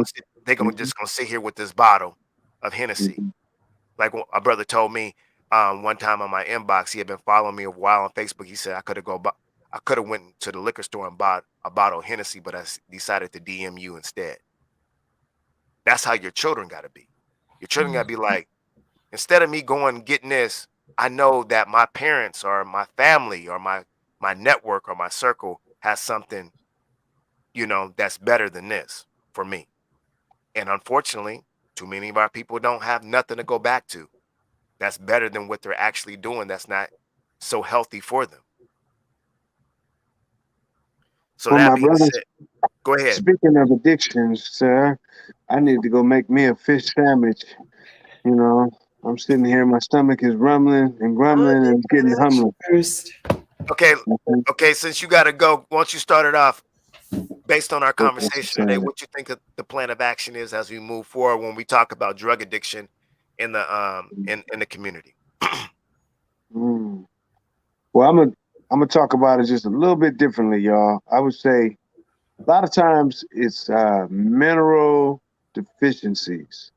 just gonna sit here with this bottle of Hennessy. Like a brother told me, One time on my inbox, he had been following me a while on Facebook. He said I could have went to the liquor store and bought a bottle of Hennessy, but I decided to DM you instead. That's how your children got to be. Your children got to be like, instead of me going and getting this, I know that my parents or my family or my network or my circle has something, that's better than this for me. And unfortunately, too many of our people don't have nothing to go back to that's better than what they're actually doing that's not so healthy for them. So Well, that my being brother, said, go ahead. speaking of addictions, sir, I need to go make me a fish sandwich. You know, I'm sitting here, my stomach is rumbling and grumbling and getting humbling. First. Okay, since you got to go, why don't you start it off based on our conversation today? What you think the plan of action is as we move forward when we talk about drug addiction in the in the community? Mm. Well, I'm gonna talk about it just a little bit differently, y'all. I would say a lot of times it's mineral deficiencies,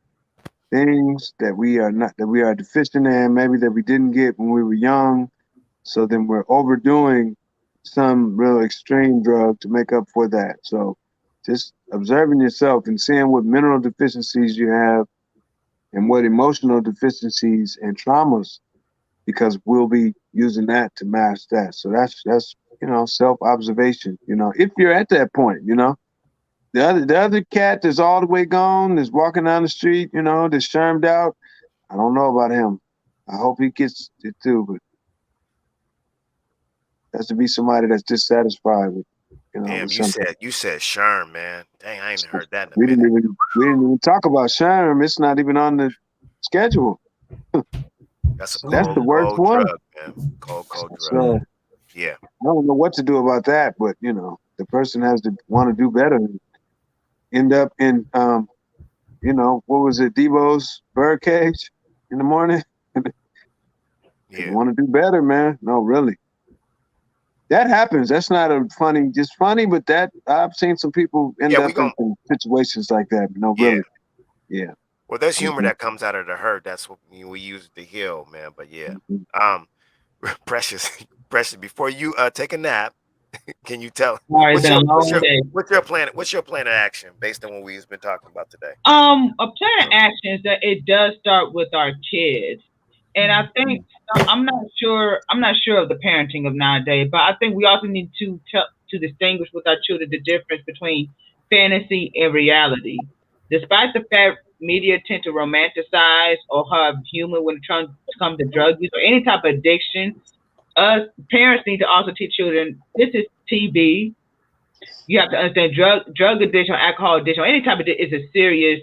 things that we are deficient in, maybe that we didn't get when we were young. So then we're overdoing some real extreme drug to make up for that. So just observing yourself and seeing what mineral deficiencies you have and what emotional deficiencies and traumas, because we'll be using that to mask that. So that's self-observation, if you're at that point, the other cat that's all the way gone, that's walking down the street, that's shermed out. I don't know about him. I hope he gets it too, but has to be somebody that's dissatisfied with, Damn, with you something. said Sherm, man. Dang, I ain't heard that in a We minute. didn't even talk about Sherm. It's not even on the schedule. That's the worst cold one. drug, man. Cold drug. So Yeah. I don't know what to do about that, but the person has to want to do better and end up in what was it, Debo's birdcage in the morning? Yeah. Want to do better, man. No, really. That happens. That's not just funny, but that I've seen some people end up in some situations like that. No, really. Yeah. Well, there's humor that comes out of the hurt. That's what we use to heal, man. But yeah. Precious, before you take a nap, can you tell what's your plan? What's your plan of action based on what we've been talking about today? A plan of action is that it does start with our kids. And I think I'm not sure of the parenting of nowadays, but I think we also need to distinguish with our children the difference between fantasy and reality. Despite the fact media tend to romanticize or have humor when it comes to drug use or any type of addiction, us parents need to also teach children this is TB. You have to understand drug addiction, alcohol addiction, or any type of is a serious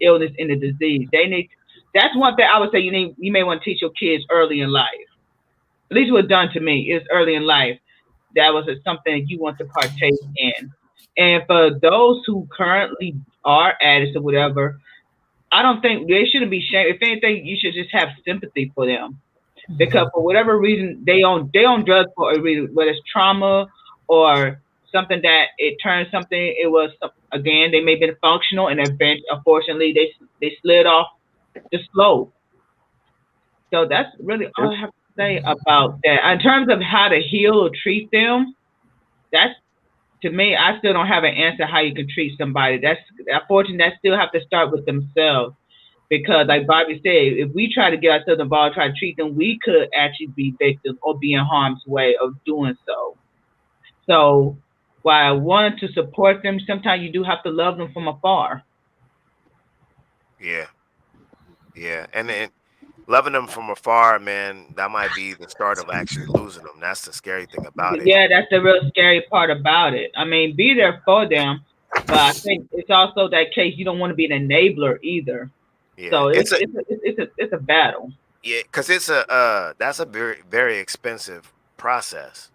illness in the disease. That's one thing I would say you may want to teach your kids early in life. At least what done to me is early in life. That was something you want to partake in. And for those who currently are addicts or whatever, I don't think they shouldn't be shamed. If anything, you should just have sympathy for them. Because for whatever reason they own drugs for a reason, whether it's trauma or something that it turned something. It was, again, they may have been functional, and unfortunately they slid off the slope. So that's really all I have to say about that. In terms of how to heal or treat them, that's, to me, I still don't have an answer how you can treat somebody. That's unfortunately that still have to start with themselves. Because like Bobby said, if we try to get ourselves involved, try to treat them, we could actually be victims or be in harm's way of doing so. So while I want to support them, sometimes you do have to love them from afar. Yeah. And then loving them from afar, man, that might be the start of actually losing them. That's the scary thing about it. Yeah, that's the real scary part about it. I mean, be there for them, but I think it's also that case you don't want to be an enabler either. Yeah. So it's a battle. Yeah, because that's a very, very expensive process.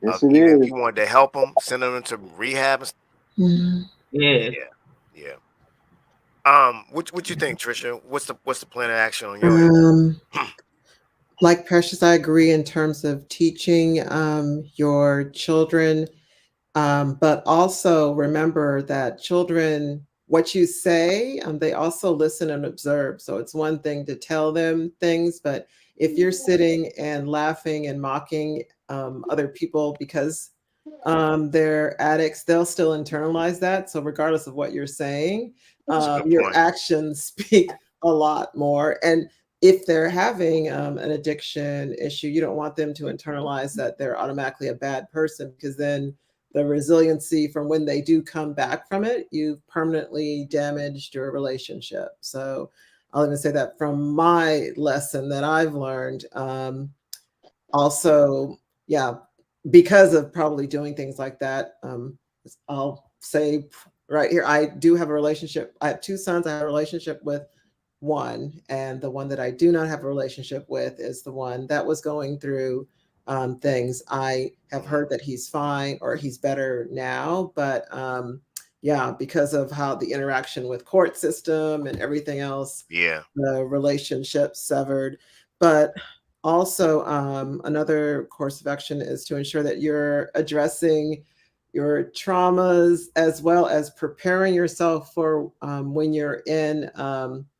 Yes, Even if you wanted to help them, send them into rehab. Yeah. What you think, Trisha? What's the plan of action on your end? Like Precious, I agree in terms of teaching your children, but also remember that children, what you say, they also listen and observe. So it's one thing to tell them things, but if you're sitting and laughing and mocking other people because they're addicts, they'll still internalize that. So regardless of what you're saying, your actions speak a lot more. And if they're having an addiction issue, you don't want them to internalize that they're automatically a bad person, because then the resiliency from when they do come back from it, you've permanently damaged your relationship. So I'll even say that from my lesson that I've learned. Also, yeah, because of probably doing things like that, I'll say right here, I do have a relationship. I have two sons. I have a relationship with one, and the one that I do not have a relationship with is the one that was going through things. I have heard that he's fine or he's better now, but yeah, because of how the interaction with court system and everything else, yeah, the relationship severed. But also, another course of action is to ensure that you're addressing your traumas, as well as preparing yourself for when you're in,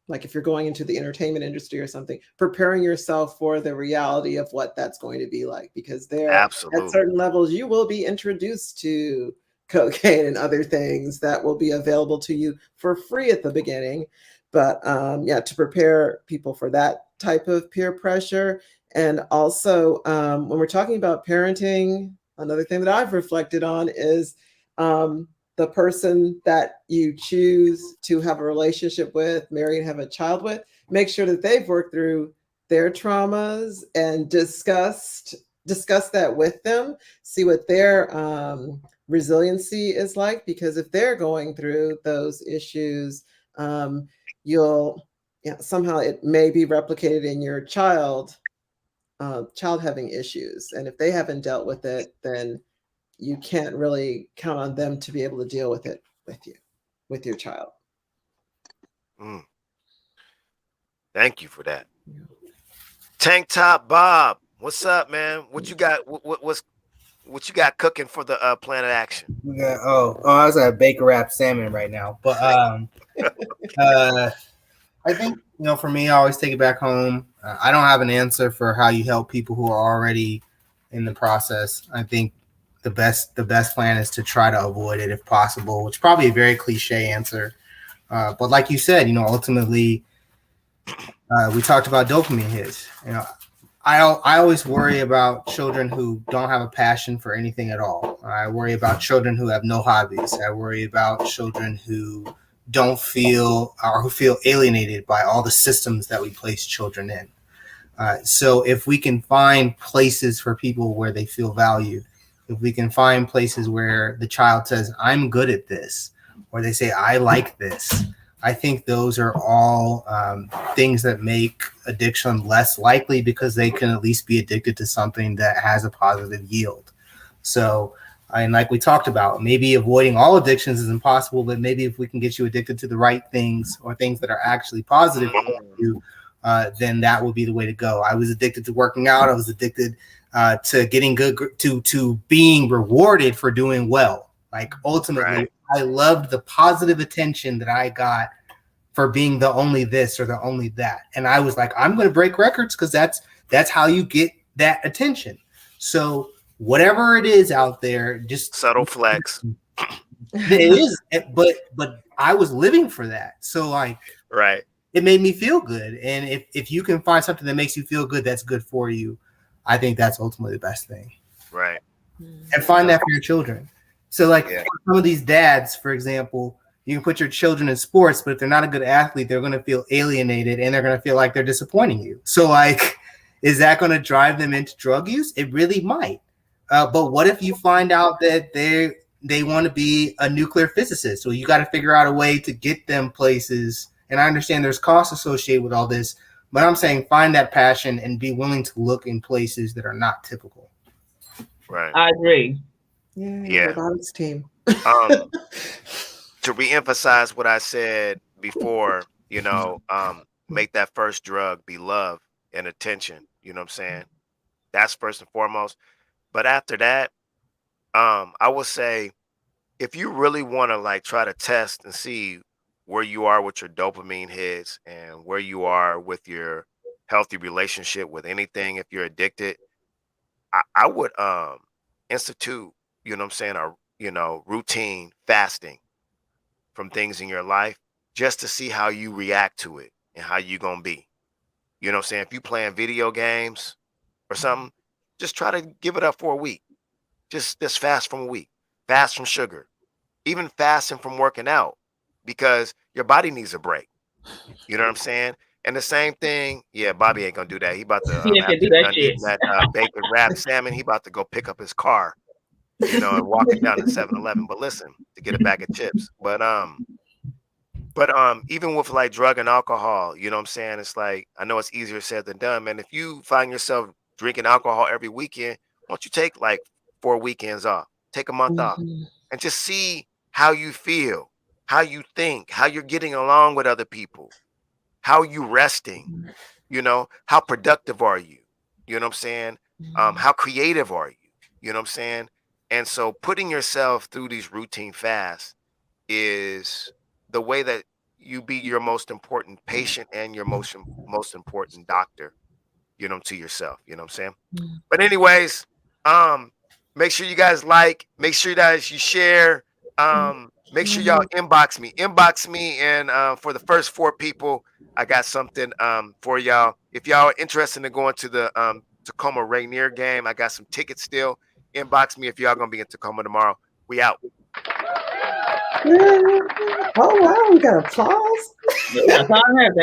like if you're going into the entertainment industry or something, preparing yourself for the reality of what that's going to be like, because there at certain levels, you will be introduced to cocaine and other things that will be available to you for free at the beginning. But yeah, to prepare people for that type of peer pressure. And also, when we're talking about parenting, another thing that I've reflected on is the person that you choose to have a relationship with, marry, and have a child with. Make sure that they've worked through their traumas and discussed that with them. See what their resiliency is like, because if they're going through those issues, you'll somehow it may be replicated in your child having issues, and if they haven't dealt with it, then you can't really count on them to be able to deal with it with your child. Thank you for that. Yeah. Tank Top Bob, what's up, man? What you got? What you got cooking for the plan of action? We got, I was at Baker Wrap salmon right now, but I think, for me, I always take it back home. I don't have an answer for how you help people who are already in the process. I think the best plan is to try to avoid it if possible, which is probably a very cliche answer. But like you said, ultimately, we talked about dopamine hits. I always worry about children who don't have a passion for anything at all. I worry about children who have no hobbies. I worry about children who don't feel or who feel alienated by all the systems that we place children in. So if we can find places for people where they feel valued, if we can find places where the child says, I'm good at this, or they say, I like this, I think those are all things that make addiction less likely, because they can at least be addicted to something that has a positive yield. So, and like we talked about, maybe avoiding all addictions is impossible, but maybe if we can get you addicted to the right things, or things that are actually positive for you, then that will be the way to go. I was addicted to working out. I was addicted to getting good, to being rewarded for doing well. Like ultimately, I loved the positive attention that I got for being the only this or the only that. And I was like, I'm going to break records, because that's how you get that attention. So whatever it is out there, just subtle flex. It is, but I was living for that. So it made me feel good. And if you can find something that makes you feel good, that's good for you, I think that's ultimately the best thing. Right. And find that for your children. So for some of these dads, for example, you can put your children in sports, but if they're not a good athlete, they're going to feel alienated, and they're going to feel like they're disappointing you. So is that going to drive them into drug use? It really might. But what if you find out that they want to be a nuclear physicist? So you got to figure out a way to get them places. And I understand there's costs associated with all this, but I'm saying find that passion and be willing to look in places that are not typical. Right. I agree. Yeah. Robotics team. To reemphasize what I said before, make that first drug be love and attention. You know what I'm saying? That's first and foremost. But after that, I would say, if you really want to try to test and see where you are with your dopamine hits and where you are with your healthy relationship with anything, if you're addicted, I would institute, you know what I'm saying, a routine fasting from things in your life just to see how you react to it and how you gonna be. You know what I'm saying? If you playing video games or something, just try to give it up for a week. Just fast from a week. Fast from sugar. Even fasting from working out because your body needs a break. You know what I'm saying? And the same thing, yeah, Bobby ain't gonna do that. He about to He ain't after gonna do he that done shit. eating that bacon wrapped salmon, he about to go pick up his car, and walk it down to 7-Eleven. But listen, to get a bag of chips. But even with like drug and alcohol, you know what I'm saying? It's like I know it's easier said than done, man. If you find yourself drinking alcohol every weekend, why don't you take like 4 weekends off? Take a month off Mhm. and just see how you feel, how you think, how you're getting along with other people, how you resting, how productive are you? You know what I'm saying? How creative are you? You know what I'm saying? And so putting yourself through these routine fasts is the way that you be your most important patient and your most important doctor, to yourself. You know what I'm saying? But anyways, um, make sure you guys like, make sure that you share, make sure y'all inbox me, and for the first 4 people, I got something for y'all. If y'all are interested in going to the Tacoma Rainier game, I got some tickets still. Inbox me if y'all gonna be in Tacoma tomorrow. We out. Oh wow, we got applause. Yeah, that's all I have.